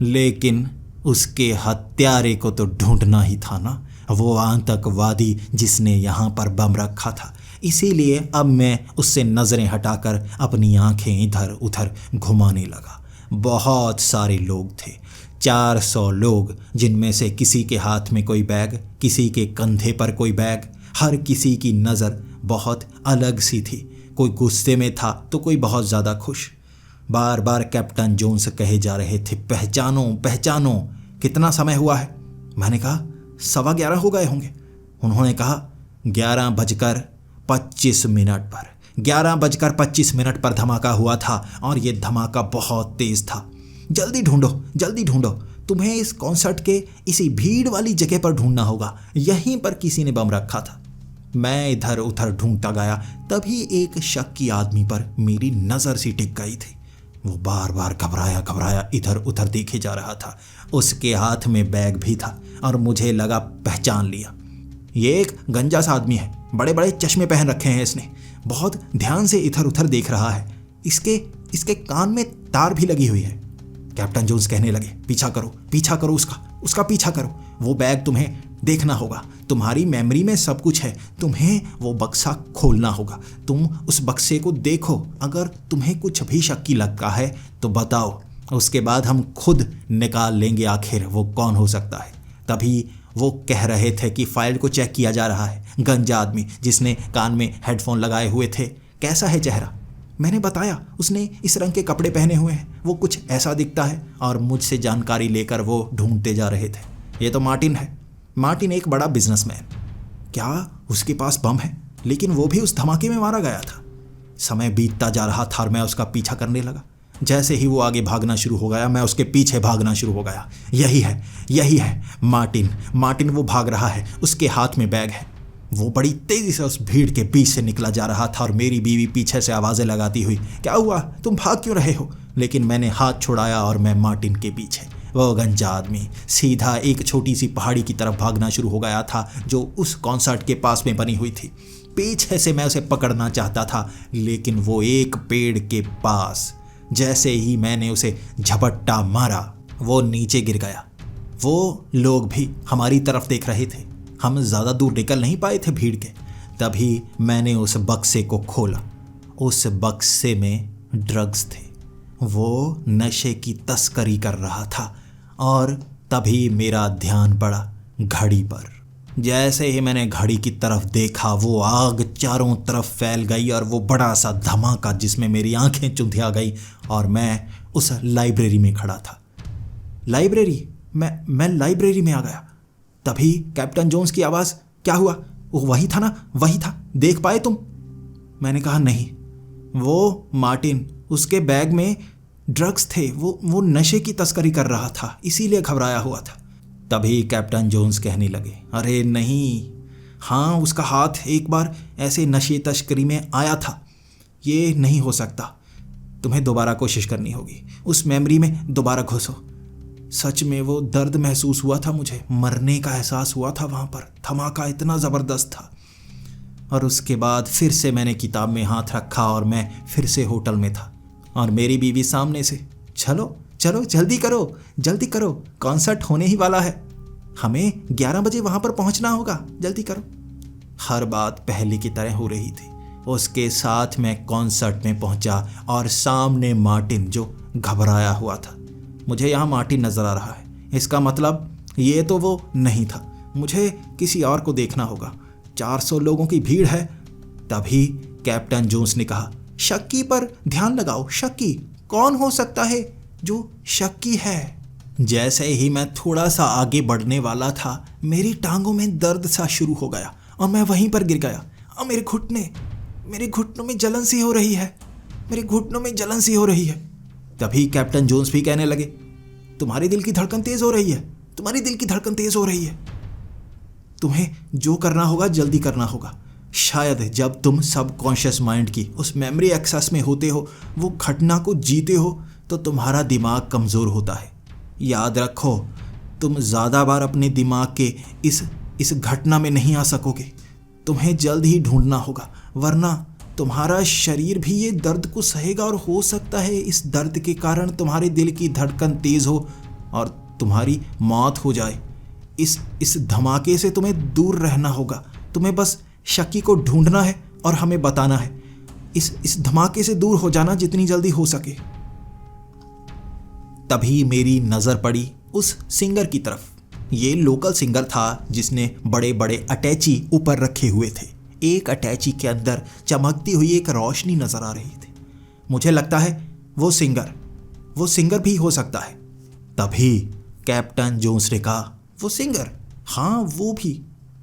लेकिन उसके हत्यारे को तो ढूंढना ही था ना, वो आतंकवादी जिसने यहाँ पर बम रखा था। इसीलिए अब मैं उससे नज़रें हटाकर अपनी आंखें इधर उधर घुमाने लगा। बहुत सारे लोग थे, 400 लोग, जिनमें से किसी के हाथ में कोई बैग, किसी के कंधे पर कोई बैग। हर किसी की नज़र बहुत अलग सी थी, कोई गुस्से में था तो कोई बहुत ज़्यादा खुश। बार बार कैप्टन जोन्स कहे जा रहे थे, पहचानो। कितना समय हुआ है? मैंने कहा 11:15 हो गए होंगे। उन्होंने कहा 11:25 पर 11:25 पर धमाका हुआ था और ये धमाका बहुत तेज़ था। जल्दी ढूंढो, तुम्हें इस कॉन्सर्ट के इसी भीड़ वाली जगह पर ढूंढना होगा, यहीं पर किसी ने बम रखा था। मैं इधर उधर ढूंढता गया, तभी एक शक्की आदमी पर मेरी नज़र सी टिक गई थी। वो बार बार घबराया इधर उधर देखे जा रहा था। उसके हाथ में बैग भी था और मुझे लगा पहचान लिया। ये एक गंजा सा आदमी है, बड़े बड़े चश्मे पहन रखे हैं इसने, बहुत ध्यान से इधर उधर देख रहा है। इसके कान में तार भी लगी हुई है। कैप्टन जोन्स कहने लगे, पीछा करो उसका पीछा करो। वो बैग तुम्हें देखना होगा, तुम्हारी मेमोरी में सब कुछ है, तुम्हें वो बक्सा खोलना होगा। तुम उस बक्से को देखो, अगर तुम्हें कुछ भी शक्की लगता है तो बताओ, उसके बाद हम खुद निकाल लेंगे आखिर वो कौन हो सकता है। तभी वो कह रहे थे कि फाइल को चेक किया जा रहा है। गंजा आदमी जिसने कान में हेडफोन लगाए हुए थे, कैसा है चेहरा? मैंने बताया, उसने इस रंग के कपड़े पहने हुए हैं, वो कुछ ऐसा दिखता है। और मुझसे जानकारी लेकर वो ढूंढते जा रहे थे। ये तो मार्टिन है। मार्टिन एक बड़ा बिजनेसमैन। क्या उसके पास बम है? लेकिन वो भी उस धमाके में मारा गया था। समय बीतता जा रहा था और मैं उसका पीछा करने लगा। जैसे ही वो आगे भागना शुरू हो गया, मैं उसके पीछे भागना शुरू हो गया। यही है मार्टिन वो भाग रहा है, उसके हाथ में बैग है। वो बड़ी तेज़ी से उस भीड़ के बीच से निकला जा रहा था और मेरी बीवी पीछे से आवाज़ें लगाती हुई, क्या हुआ, तुम भाग क्यों रहे हो? लेकिन मैंने हाथ छुड़ाया और मैं मार्टिन के पीछे। वो गंजा आदमी सीधा एक छोटी सी पहाड़ी की तरफ भागना शुरू हो गया था जो उस कॉन्सर्ट के पास में बनी हुई थी। पीछे से मैं उसे पकड़ना चाहता था, लेकिन वो एक पेड़ के पास, जैसे ही मैंने उसे झपट्टा मारा, वो नीचे गिर गया। वो लोग भी हमारी तरफ देख रहे थे। हम ज़्यादा दूर निकल नहीं पाए थे भीड़ के। तभी मैंने उस बक्से को खोला। उस बक्से में ड्रग्स थे। वो नशे की तस्करी कर रहा था और तभी मेरा ध्यान पड़ा घड़ी पर। जैसे ही मैंने घड़ी की तरफ देखा, वो आग चारों तरफ फैल गई और वो बड़ा सा धमाका जिसमें मेरी आंखें चुंधिया गई और मैं उस लाइब्रेरी में खड़ा था। लाइब्रेरी, मैं लाइब्रेरी में आ गया। तभी कैप्टन जोन्स की आवाज़, क्या हुआ? वो वही था ना? वही था, देख पाए तुम? मैंने कहा नहीं। वो मार्टिन, उसके बैग में ड्रग्स थे। वो नशे की तस्करी कर रहा था, इसीलिए घबराया हुआ था। तभी कैप्टन जोन्स कहने लगे, अरे नहीं, हाँ उसका हाथ एक बार ऐसे नशे तस्करी में आया था। ये नहीं हो सकता, तुम्हें दोबारा कोशिश करनी होगी, उस मेमोरी में दोबारा घुसो। सच में वो दर्द महसूस हुआ था, मुझे मरने का एहसास हुआ था वहाँ पर। धमाका इतना ज़बरदस्त था। और उसके बाद फिर से मैंने किताब में हाथ रखा और मैं फिर से होटल में था और मेरी बीवी सामने से, चलो चलो जल्दी करो, कॉन्सर्ट होने ही वाला है, हमें 11 बजे वहाँ पर पहुँचना होगा, जल्दी करो। हर बात पहले की तरह हो रही थी। उसके साथ मैं कॉन्सर्ट में पहुँचा और सामने मार्टिन जो घबराया हुआ था। मुझे यहाँ मार्टिन नज़र आ रहा है, इसका मतलब ये तो वो नहीं था। मुझे किसी और को देखना होगा। 400 लोगों की भीड़ है। तभी कैप्टन जोन्स ने कहा, शक्की पर ध्यान लगाओ। शक्की कौन हो सकता है जो शक्की है? जैसे ही मैं थोड़ा सा आगे बढ़ने वाला था, मेरी टांगों में दर्द सा शुरू हो गया और मैं वहीं पर गिर गया। और मेरे घुटनों में जलन सी हो रही है। तभी कैप्टन जोन्स भी कहने लगे, तुम्हारे दिल की धड़कन तेज हो रही है। तुम्हें जो करना होगा जल्दी करना होगा। शायद जब तुम सबकॉन्शियस माइंड की उस मेमोरी एक्सेस में होते हो, वो घटना को जीते हो, तो तुम्हारा दिमाग कमज़ोर होता है। याद रखो, तुम ज़्यादा बार अपने दिमाग के इस घटना में नहीं आ सकोगे। तुम्हें जल्द ही ढूंढना होगा, वरना तुम्हारा शरीर भी ये दर्द को सहेगा और हो सकता है इस दर्द के कारण तुम्हारे दिल की धड़कन तेज़ हो और तुम्हारी मौत हो जाए। इस धमाके से तुम्हें दूर रहना होगा। तुम्हें बस शक्की को ढूंढना है और हमें बताना है। इस धमाके से दूर हो जाना जितनी जल्दी हो सके। तभी मेरी नज़र पड़ी उस सिंगर की तरफ। ये लोकल सिंगर था जिसने बड़े बड़े अटैची ऊपर रखे हुए थे। एक अटैची के अंदर चमकती हुई एक रोशनी नज़र आ रही थी। मुझे लगता है वो सिंगर भी हो सकता है। तभी कैप्टन जोन्स ने कहा, वो सिंगर? हाँ वो भी।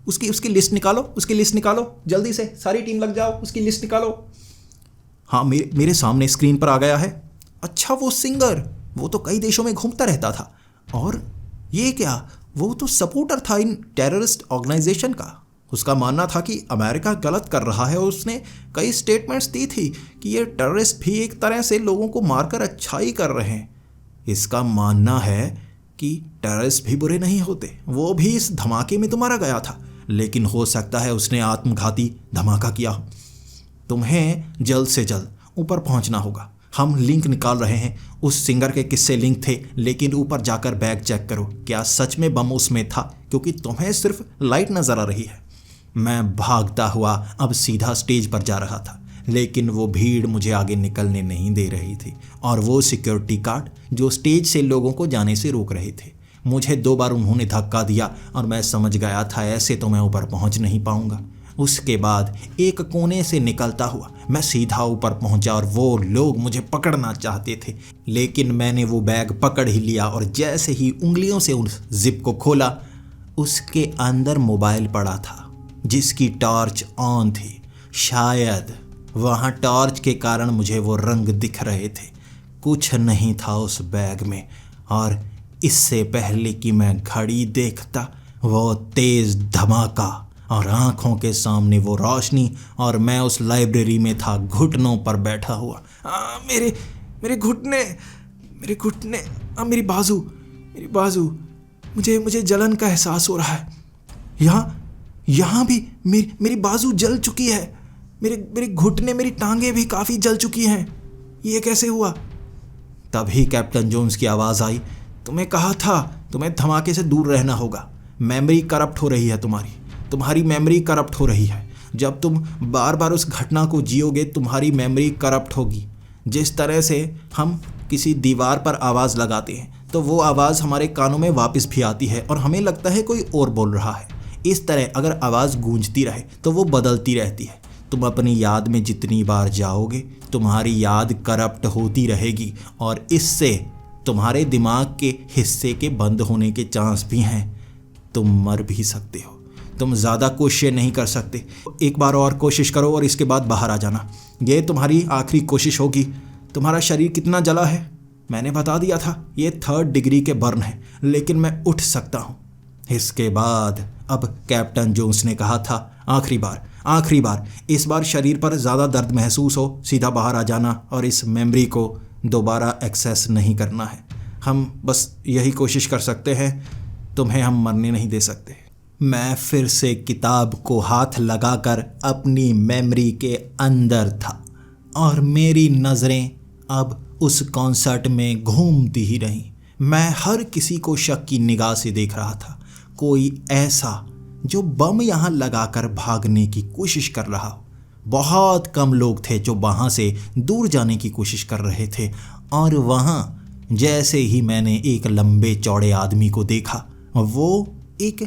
उसकी लिस्ट निकालो जल्दी से, सारी टीम लग जाओ, उसकी लिस्ट निकालो। हाँ मेरे सामने स्क्रीन पर आ गया है। अच्छा वो सिंगर, वो तो कई देशों में घूमता रहता था। और ये क्या, वो तो सपोर्टर था इन टेररिस्ट ऑर्गेनाइजेशन का। उसका मानना था कि अमेरिका गलत कर रहा है और उसने कई स्टेटमेंट्स दी थी कि ये टेररिस्ट भी एक तरह से लोगों को मारकर अच्छाई कर रहे हैं। इसका मानना है कि टेररिस्ट भी बुरे नहीं होते। वो भी इस धमाके में तो मारा गया था, लेकिन हो सकता है उसने आत्मघाती धमाका किया हो। तुम्हें जल्द से जल्द ऊपर पहुंचना होगा। हम लिंक निकाल रहे हैं। उस सिंगर के किस्से लिंक थे, लेकिन ऊपर जाकर बैग चेक करो, क्या सच में बम उसमें था? क्योंकि तुम्हें सिर्फ लाइट नज़र आ रही है। मैं भागता हुआ अब सीधा स्टेज पर जा रहा था, लेकिन वो भीड़ मुझे आगे निकलने नहीं दे रही थी, और वो सिक्योरिटी गार्ड जो स्टेज से लोगों को जाने से रोक रहे थे। मुझे 2 बार उन्होंने धक्का दिया और मैं समझ गया था ऐसे तो मैं ऊपर पहुंच नहीं पाऊंगा। उसके बाद एक कोने से निकलता हुआ मैं सीधा ऊपर पहुंचा और वो लोग मुझे पकड़ना चाहते थे, लेकिन मैंने वो बैग पकड़ ही लिया और जैसे ही उंगलियों से उस जिप को खोला, उसके अंदर मोबाइल पड़ा था जिसकी टॉर्च ऑन थी। शायद वहाँ टॉर्च के कारण मुझे वो रंग दिख रहे थे। कुछ नहीं था उस बैग में, और इससे पहले कि मैं घड़ी देखता, वो तेज़ धमाका और आंखों के सामने वो रोशनी, और मैं उस लाइब्रेरी में था घुटनों पर बैठा हुआ। मेरे घुटने, मेरी बाजू, मुझे जलन का एहसास हो रहा है। यहाँ भी मेरी बाजू जल चुकी है। मेरे घुटने, मेरी टांगे भी काफ़ी जल चुकी हैं। ये कैसे हुआ? तभी कैप्टन जोन्स की आवाज़ आई, तुम्हें कहा था तुम्हें धमाके से दूर रहना होगा। मेमोरी करप्ट हो रही है, तुम्हारी मेमोरी करप्ट हो रही है। जब तुम बार बार उस घटना को जियोगे, तुम्हारी मेमोरी करप्ट होगी। जिस तरह से हम किसी दीवार पर आवाज़ लगाते हैं तो वो आवाज़ हमारे कानों में वापस भी आती है और हमें लगता है कोई और बोल रहा है। इस तरह अगर आवाज़ गूंजती रहे तो वो बदलती रहती है। तुम अपनी याद में जितनी बार जाओगे, तुम्हारी याद करप्ट होती रहेगी, और इससे तुम्हारे दिमाग के हिस्से के बंद होने के चांस भी हैं। तुम मर भी सकते हो। तुम ज़्यादा कोशिश नहीं कर सकते। एक बार और कोशिश करो और इसके बाद बाहर आ जाना। ये तुम्हारी आखिरी कोशिश होगी। तुम्हारा शरीर कितना जला है? मैंने बता दिया था, ये 3rd डिग्री के बर्न है, लेकिन मैं उठ सकता हूँ। इसके बाद अब कैप्टन जोन्स ने कहा था, आखिरी बार, इस बार शरीर पर ज़्यादा दर्द महसूस हो, सीधा बाहर आ जाना और इस मेमोरी को दोबारा एक्सेस नहीं करना है। हम बस यही कोशिश कर सकते हैं, तुम्हें हम मरने नहीं दे सकते। मैं फिर से किताब को हाथ लगाकर अपनी मेमोरी के अंदर था, और मेरी नज़रें अब उस कॉन्सर्ट में घूमती ही रहीं। मैं हर किसी को शक की निगाह से देख रहा था। कोई ऐसा जो बम यहाँ लगाकर भागने की कोशिश कर रहा हो। बहुत कम लोग थे जो वहाँ से दूर जाने की कोशिश कर रहे थे, और वहाँ जैसे ही मैंने एक लंबे चौड़े आदमी को देखा, वो एक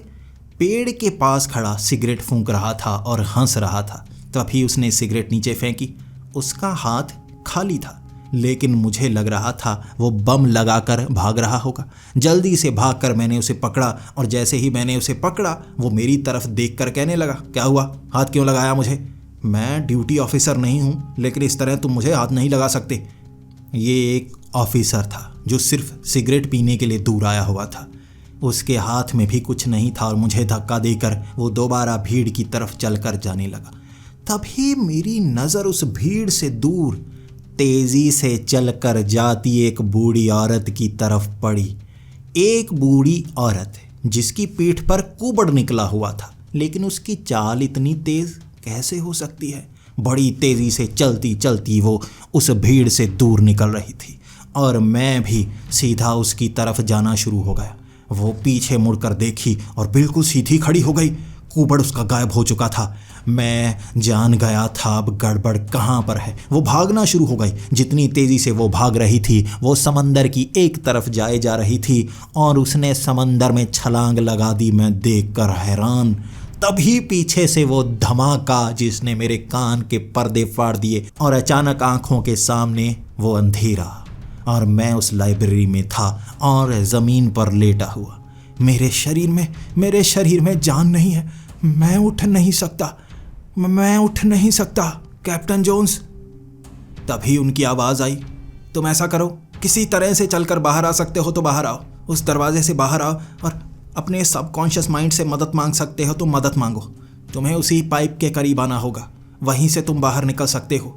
पेड़ के पास खड़ा सिगरेट फूंक रहा था और हंस रहा था। तभी उसने सिगरेट नीचे फेंकी। उसका हाथ खाली था, लेकिन मुझे लग रहा था वो बम लगाकर भाग रहा होगा। जल्दी से भागकर मैंने उसे पकड़ा, और जैसे ही मैंने उसे पकड़ा, वो मेरी तरफ देखकर कहने लगा, क्या हुआ? हाथ क्यों लगाया मुझे? मैं ड्यूटी ऑफिसर नहीं हूँ, लेकिन इस तरह तुम मुझे हाथ नहीं लगा सकते। ये एक ऑफिसर था जो सिर्फ सिगरेट पीने के लिए दूर आया हुआ था। उसके हाथ में भी कुछ नहीं था, और मुझे धक्का देकर वो दोबारा भीड़ की तरफ चलकर जाने लगा। तभी मेरी नज़र उस भीड़ से दूर तेजी से चलकर जाती एक बूढ़ी औरत की तरफ पड़ी। एक बूढ़ी औरत जिसकी पीठ पर कुबड़ निकला हुआ था, लेकिन उसकी चाल इतनी तेज कैसे हो सकती है? बड़ी तेजी से चलती चलती वो उस भीड़ से दूर निकल रही थी, और मैं भी सीधा उसकी तरफ जाना शुरू हो गया। वो पीछे मुड़कर देखी और बिल्कुल सीधी खड़ी हो गई। कुबड़ उसका गायब हो चुका था। मैं जान गया था अब गड़बड़ कहाँ पर है। वो भागना शुरू हो गई। जितनी तेज़ी से वो भाग रही थी, वो समंदर की एक तरफ जाए जा रही थी, और उसने समंदर में छलांग लगा दी। मैं देखकर हैरान। तभी पीछे से वो धमाका जिसने मेरे कान के पर्दे फाड़ दिए, और अचानक आंखों के सामने वो अंधेरा, और मैं उस लाइब्रेरी में था और ज़मीन पर लेटा हुआ। मेरे शरीर में जान नहीं है। मैं उठ नहीं सकता। Captain Jones. तभी उनकी आवाज़ आई, तुम ऐसा करो, किसी तरह से चलकर बाहर आ सकते हो तो बाहर आओ। उस दरवाजे से बाहर आओ, और अपने सबकॉन्शियस माइंड से मदद मांग सकते हो तो मदद मांगो। तुम्हें उसी पाइप के करीब आना होगा, वहीं से तुम बाहर निकल सकते हो।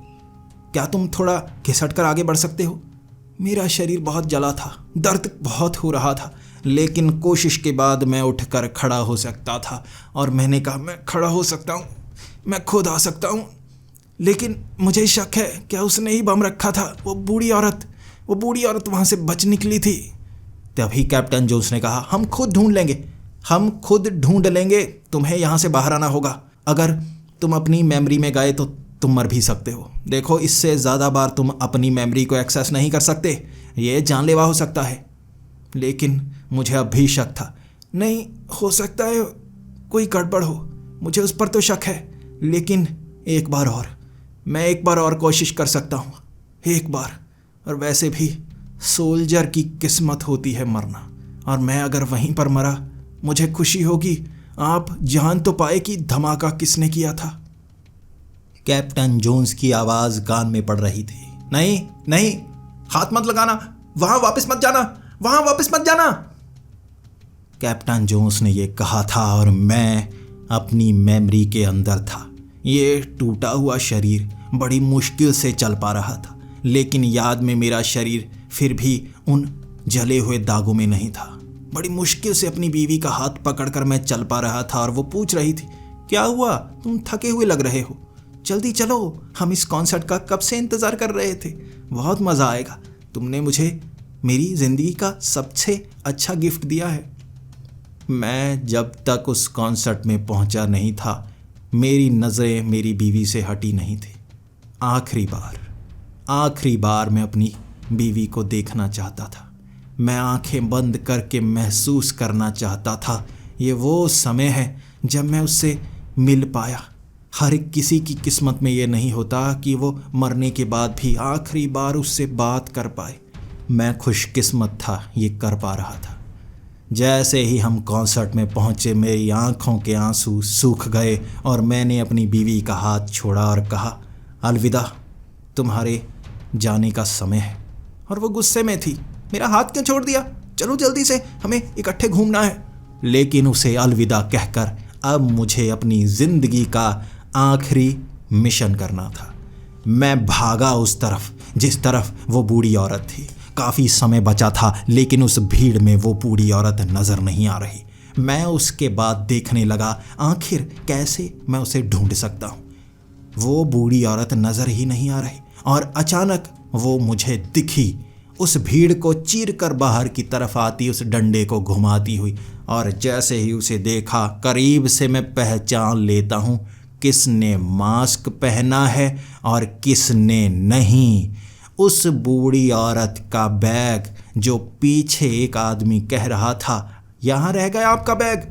क्या तुम थोड़ा घिसट कर आगे बढ़ सकते हो? मेरा शरीर बहुत जला था, दर्द बहुत हो रहा था, लेकिन कोशिश के बाद मैं उठकर खड़ा हो सकता था, और मैंने कहा, मैं खड़ा हो सकता हूँ, मैं खुद आ सकता हूँ। लेकिन मुझे शक है क्या उसने ही बम रखा था। वो बूढ़ी औरत वहाँ से बच निकली थी। तभी कैप्टन जोन्स ने कहा, हम खुद ढूंढ लेंगे, तुम्हें यहाँ से बाहर आना होगा। अगर तुम अपनी मेमोरी में गए तो तुम मर भी सकते हो। देखो, इससे ज़्यादा बार तुम अपनी मेमोरी को एक्सेस नहीं कर सकते, ये जानलेवा हो सकता है। लेकिन मुझे अब भी शक था। नहीं, हो सकता है कोई गड़बड़ हो, मुझे उस पर तो शक है, लेकिन मैं एक बार और कोशिश कर सकता हूँ, एक बार। और वैसे भी सोल्जर की किस्मत होती है मरना, और मैं अगर वहीं पर मरा मुझे खुशी होगी। आप जान तो पाए कि धमाका किसने किया था। कैप्टन जोन्स की आवाज़ कान में पड़ रही थी। नहीं नहीं, हाथ मत लगाना, वहाँ वापस मत जाना। कैप्टन जोन्स ने यह कहा था और मैं अपनी मेमोरी के अंदर था। ये टूटा हुआ शरीर बड़ी मुश्किल से चल पा रहा था, लेकिन याद में मेरा शरीर फिर भी उन जले हुए दागों में नहीं था। बड़ी मुश्किल से अपनी बीवी का हाथ पकड़कर मैं चल पा रहा था और वो पूछ रही थी, क्या हुआ, तुम थके हुए लग रहे हो, जल्दी चलो, हम इस कॉन्सर्ट का कब से इंतज़ार कर रहे थे, बहुत मज़ा आएगा, तुमने मुझे मेरी ज़िंदगी का सबसे अच्छा गिफ्ट दिया है। मैं जब तक उस कॉन्सर्ट में पहुंचा नहीं था, मेरी नज़रें मेरी बीवी से हटी नहीं थी। आखिरी बार मैं अपनी बीवी को देखना चाहता था। मैं आंखें बंद करके महसूस करना चाहता था। ये वो समय है जब मैं उससे मिल पाया। हर एक किसी की किस्मत में ये नहीं होता कि वो मरने के बाद भी आखिरी बार उससे बात कर पाए। मैं खुशकिस्मत था, ये कर पा रहा था। जैसे ही हम कॉन्सर्ट में पहुंचे, मेरी आंखों के आंसू सूख गए और मैंने अपनी बीवी का हाथ छोड़ा और कहा, अलविदा, तुम्हारे जाने का समय है। और वो गुस्से में थी, मेरा हाथ क्यों छोड़ दिया, चलो जल्दी से, हमें इकट्ठे घूमना है। लेकिन उसे अलविदा कहकर अब मुझे अपनी ज़िंदगी का आखिरी मिशन करना था। मैं भागा उस तरफ जिस तरफ वो बूढ़ी औरत थी। काफ़ी समय बचा था, लेकिन उस भीड़ में वो बूढ़ी औरत नज़र नहीं आ रही। मैं उसके बाद देखने लगा आखिर कैसे मैं उसे ढूंढ सकता हूँ। वो बूढ़ी औरत नज़र ही नहीं आ रही और अचानक वो मुझे दिखी, उस भीड़ को चीर कर बाहर की तरफ आती, उस डंडे को घुमाती हुई। और जैसे ही उसे देखा, करीब से मैं पहचान लेता हूँ किसने मास्क पहना है और किसने नहीं। उस बूढ़ी औरत का बैग, जो पीछे एक आदमी कह रहा था, यहाँ रह गया आपका बैग।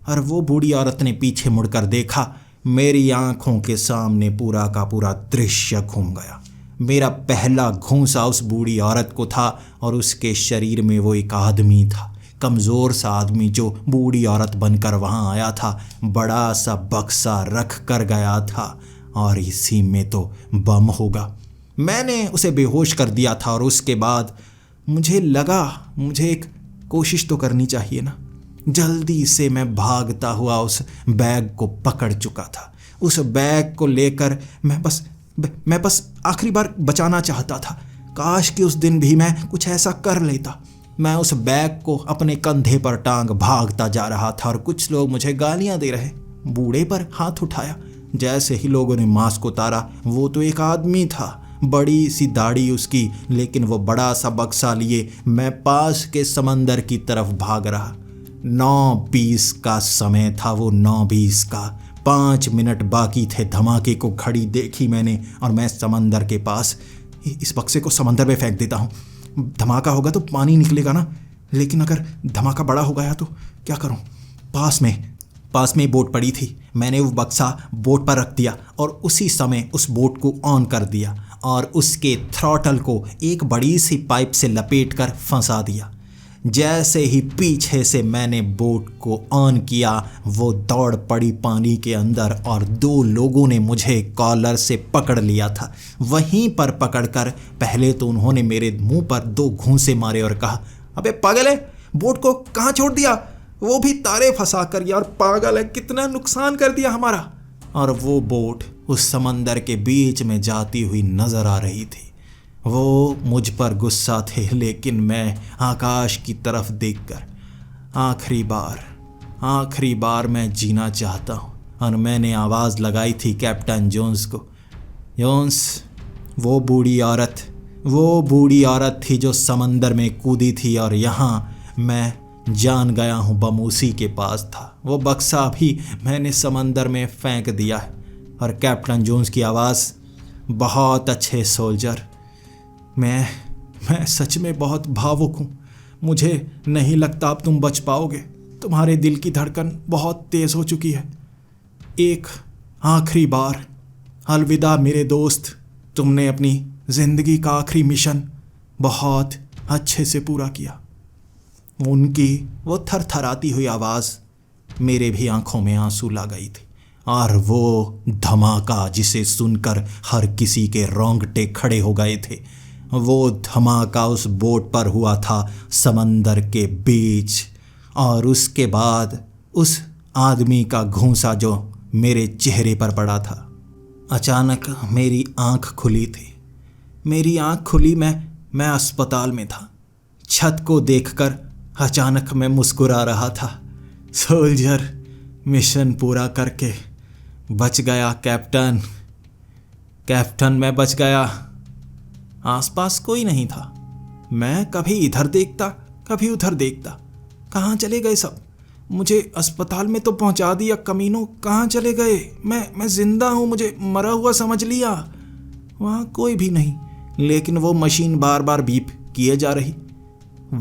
और वो बूढ़ी औरत ने पीछे मुड़कर देखा, मेरी आंखों के सामने पूरा का पूरा दृश्य घूम गया। मेरा पहला घूंसा उस बूढ़ी औरत को था और उसके शरीर में वो एक आदमी था, कमज़ोर सा आदमी जो बूढ़ी औरत बनकर वहाँ आया था। बड़ा सा बक्सा रख कर गया था और इसी में तो बम होगा। मैंने उसे बेहोश कर दिया था और उसके बाद मुझे लगा मुझे एक कोशिश तो करनी चाहिए ना। जल्दी से मैं भागता हुआ उस बैग को पकड़ चुका था। उस बैग को लेकर मैं बस आखिरी बार बचाना चाहता था। काश कि उस दिन भी मैं कुछ ऐसा कर लेता। मैं उस बैग को अपने कंधे पर टांग भागता जा रहा था और कुछ लोग मुझे गालियां दे रहे। बूढ़े पर हाथ उठाया। जैसे ही लोगों ने मास्क उतारा, वो तो एक आदमी था, बड़ी सी दाढ़ी उसकी, लेकिन वो बड़ा सा बक्सा लिए मैं पास के समंदर की तरफ भाग रहा। 9:20 का समय था, वो 9:20 का। 5 मिनट बाकी थे धमाके को। घड़ी देखी मैंने और मैं समंदर के पास, इस बक्से को समंदर में फेंक देता हूँ, धमाका होगा तो पानी निकलेगा ना। लेकिन अगर धमाका बड़ा हो गया तो क्या करूँ। पास में बोट पड़ी थी। मैंने वो बक्सा बोट पर रख दिया और उसी समय उस बोट को ऑन कर दिया और उसके थ्रॉटल को एक बड़ी सी पाइप से लपेटकर फंसा दिया। जैसे ही पीछे से मैंने बोट को ऑन किया, वो दौड़ पड़ी पानी के अंदर और 2 लोगों ने मुझे कॉलर से पकड़ लिया था। वहीं पर पकड़कर पहले तो उन्होंने मेरे मुंह पर 2 घूंसे मारे और कहा, अबे पागल है, बोट को कहाँ छोड़ दिया, वो भी तारे फंसा कर, यार पागल है, कितना नुकसान कर दिया हमारा। और वो बोट उस समंदर के बीच में जाती हुई नजर आ रही थी। वो मुझ पर गुस्सा थे, लेकिन मैं आकाश की तरफ देखकर आखिरी बार मैं जीना चाहता हूँ। और मैंने आवाज़ लगाई थी कैप्टन जोन्स को, जोन्स, वो बूढ़ी औरत थी जो समंदर में कूदी थी, और यहाँ मैं जान गया हूँ बम उसी के पास था। वो बक्सा भी मैंने समंदर में फेंक दिया है। और कैप्टन जोन्स की आवाज़, बहुत अच्छे सोल्जर, मैं सच में बहुत भावुक हूँ। मुझे नहीं लगता अब तुम बच पाओगे। तुम्हारे दिल की धड़कन बहुत तेज़ हो चुकी है। एक आखिरी बार अलविदा मेरे दोस्त। तुमने अपनी ज़िंदगी का आखिरी मिशन बहुत अच्छे से पूरा किया। उनकी वो थरथराती हुई आवाज़ मेरे भी आंखों में आंसू ला गई थी, और वो धमाका जिसे सुनकर हर किसी के रोंगटे खड़े हो गए थे, वो धमाका उस बोट पर हुआ था समंदर के बीच। और उसके बाद उस आदमी का घूंसा जो मेरे चेहरे पर पड़ा था। अचानक मेरी आंख खुली थी। मैं अस्पताल में था। छत को देखकर अचानक मैं मुस्कुरा रहा था। सोल्जर, मिशन पूरा करके बच गया कैप्टन। मैं बच गया। आसपास कोई नहीं था। मैं कभी इधर देखता, कभी उधर देखता। कहाँ चले गए सब? मुझे अस्पताल में तो पहुंचा दिया कमीनों, कहाँ चले गए? मैं जिंदा हूँ, मुझे मरा हुआ समझ लिया। वहाँ कोई भी नहीं, लेकिन वो मशीन बार बार बीप किए जा रही।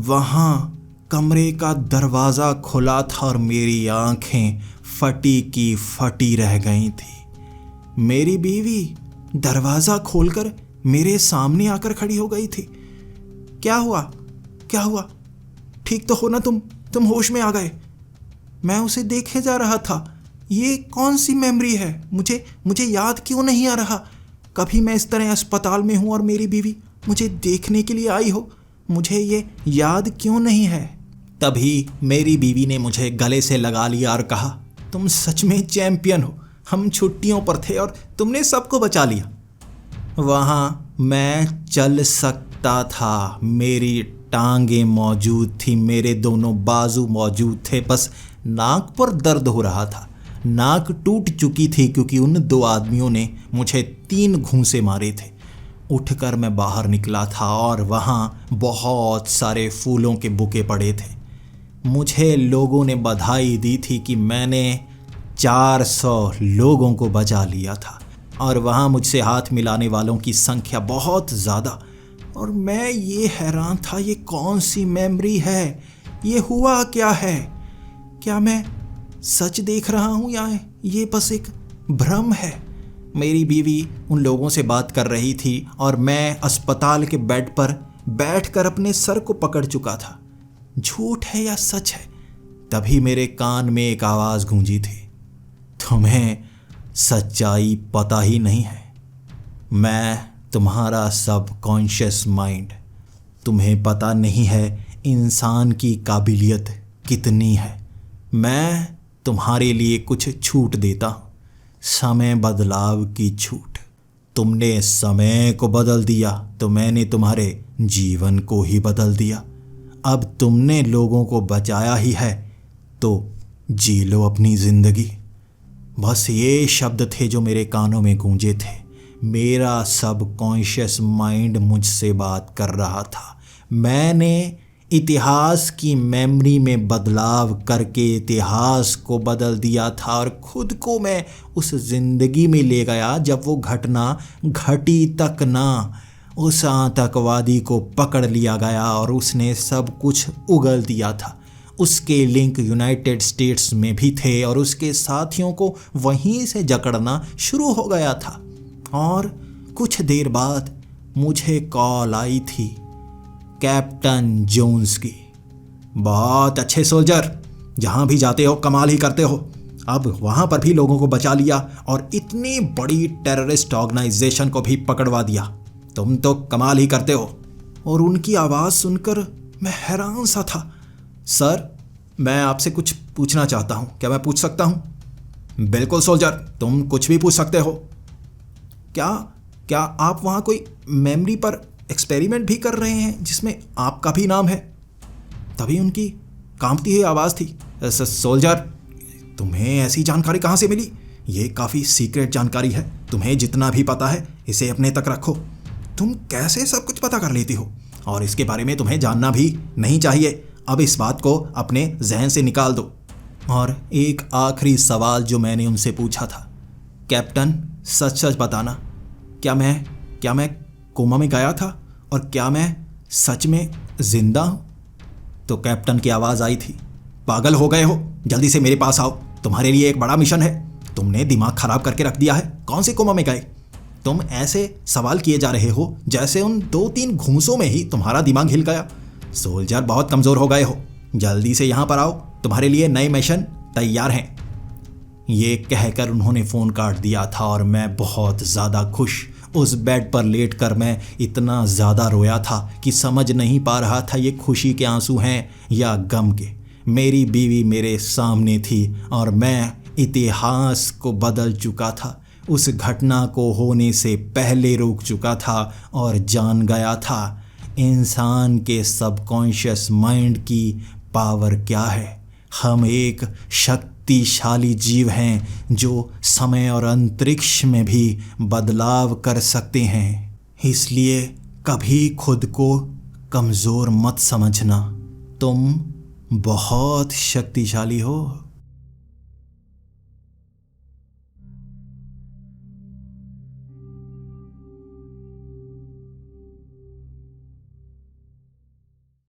वहाँ कमरे का दरवाज़ा खुला था और मेरी आंखें फटी की फटी रह गई थी। मेरी बीवी दरवाज़ा खोलकर मेरे सामने आकर खड़ी हो गई थी। क्या हुआ? ठीक तो हो ना तुम होश में आ गए? मैं उसे देखे जा रहा था। ये कौन सी मेमोरी है? मुझे याद क्यों नहीं आ रहा? कभी मैं इस तरह अस्पताल में हूँ और मेरी बीवी मुझे देखने के लिए आई हो? मुझे ये याद क्यों नहीं है? तभी मेरी बीवी ने मुझे गले से लगा लिया और कहा, तुम सच में चैंपियन हो। हम छुट्टियों पर थे और तुमने सबको बचा लिया। वहाँ मैं चल सकता था, मेरी टांगें मौजूद थी, मेरे दोनों बाजू मौजूद थे, बस नाक पर दर्द हो रहा था। नाक टूट चुकी थी क्योंकि उन दो आदमियों ने मुझे 3 घूंसे मारे थे। उठकर मैं बाहर निकला था और वहाँ बहुत सारे फूलों के बुके पड़े थे। मुझे लोगों ने बधाई दी थी कि मैंने 400 लोगों को बचा लिया था, और वहाँ मुझसे हाथ मिलाने वालों की संख्या बहुत ज़्यादा। और मैं ये हैरान था, ये कौन सी मेमोरी है? ये हुआ क्या है? क्या मैं सच देख रहा हूँ या ये बस एक भ्रम है? मेरी बीवी उन लोगों से बात कर रही थी और मैं अस्पताल के बेड पर बैठकर अपने सर को पकड़ चुका था। झूठ है या सच है? तभी मेरे कान में एक आवाज़ गूंजी थी, तुम्हें सच्चाई पता ही नहीं है। मैं तुम्हारा सबकॉन्शियस माइंड। तुम्हें पता नहीं है इंसान की काबिलियत कितनी है। मैं तुम्हारे लिए कुछ छूट देता हूँ, समय बदलाव की छूट। तुमने समय को बदल दिया तो मैंने तुम्हारे जीवन को ही बदल दिया। अब तुमने लोगों को बचाया ही है तो जी लो अपनी ज़िंदगी। बस ये शब्द थे जो मेरे कानों में गूंजे थे। मेरा सबकॉन्शियस माइंड मुझसे बात कर रहा था। मैंने इतिहास की मेमोरी में बदलाव करके इतिहास को बदल दिया था और खुद को मैं उस ज़िंदगी में ले गया जब वो घटना घटी तक ना। उस आतंकवादी को पकड़ लिया गया और उसने सब कुछ उगल दिया था। उसके लिंक यूनाइटेड स्टेट्स में भी थे और उसके साथियों को वहीं से जकड़ना शुरू हो गया था। और कुछ देर बाद मुझे कॉल आई थी कैप्टन जोन्स की। बहुत अच्छे सोल्जर, जहाँ भी जाते हो कमाल ही करते हो। अब वहाँ पर भी लोगों को बचा लिया और इतनी बड़ी टेररिस्ट ऑर्गेनाइजेशन को भी पकड़वा दिया। तुम तो कमाल ही करते हो। और उनकी आवाज़ सुनकर मैं हैरान सा था। सर, मैं आपसे कुछ पूछना चाहता हूँ, क्या मैं पूछ सकता हूँ? बिल्कुल सोल्जर, तुम कुछ भी पूछ सकते हो। क्या आप वहाँ कोई मेमोरी पर एक्सपेरिमेंट भी कर रहे हैं जिसमें आपका भी नाम है? तभी उनकी कांपती हुई आवाज़ थी, सोल्जर, तुम्हें ऐसी जानकारी कहाँ से मिली? ये काफ़ी सीक्रेट जानकारी है, तुम्हें जितना भी पता है इसे अपने तक रखो। तुम कैसे सब कुछ पता कर लेती हो? और इसके बारे में तुम्हें जानना भी नहीं चाहिए। अब इस बात को अपने जहन से निकाल दो। और एक आखिरी सवाल जो मैंने उनसे पूछा था, कैप्टन सच सच बताना, क्या मैं कोमा में गया था और क्या मैं सच में जिंदा हूँ? तो कैप्टन की आवाज़ आई थी, पागल हो गए हो, जल्दी से मेरे पास आओ, तुम्हारे लिए एक बड़ा मिशन है। तुमने दिमाग खराब करके रख दिया है, कौन से कोमा में गए? तुम ऐसे सवाल किए जा रहे हो जैसे उन 2-3 घूंसों में ही तुम्हारा दिमाग हिल गया। सोल्जर बहुत कमज़ोर हो गए हो, जल्दी से यहाँ पर आओ, तुम्हारे लिए नए मिशन तैयार हैं। ये कहकर उन्होंने फ़ोन काट दिया था और मैं बहुत ज़्यादा खुश उस बेड पर लेटकर मैं इतना ज़्यादा रोया था कि समझ नहीं पा रहा था ये खुशी के आंसू हैं या गम के। मेरी बीवी मेरे सामने थी और मैं इतिहास को बदल चुका था, उस घटना को होने से पहले रोक चुका था और जान गया था इंसान के सबकॉन्शियस माइंड की पावर क्या है। हम एक शक्तिशाली जीव हैं जो समय और अंतरिक्ष में भी बदलाव कर सकते हैं। इसलिए कभी खुद को कमज़ोर मत समझना, तुम बहुत शक्तिशाली हो।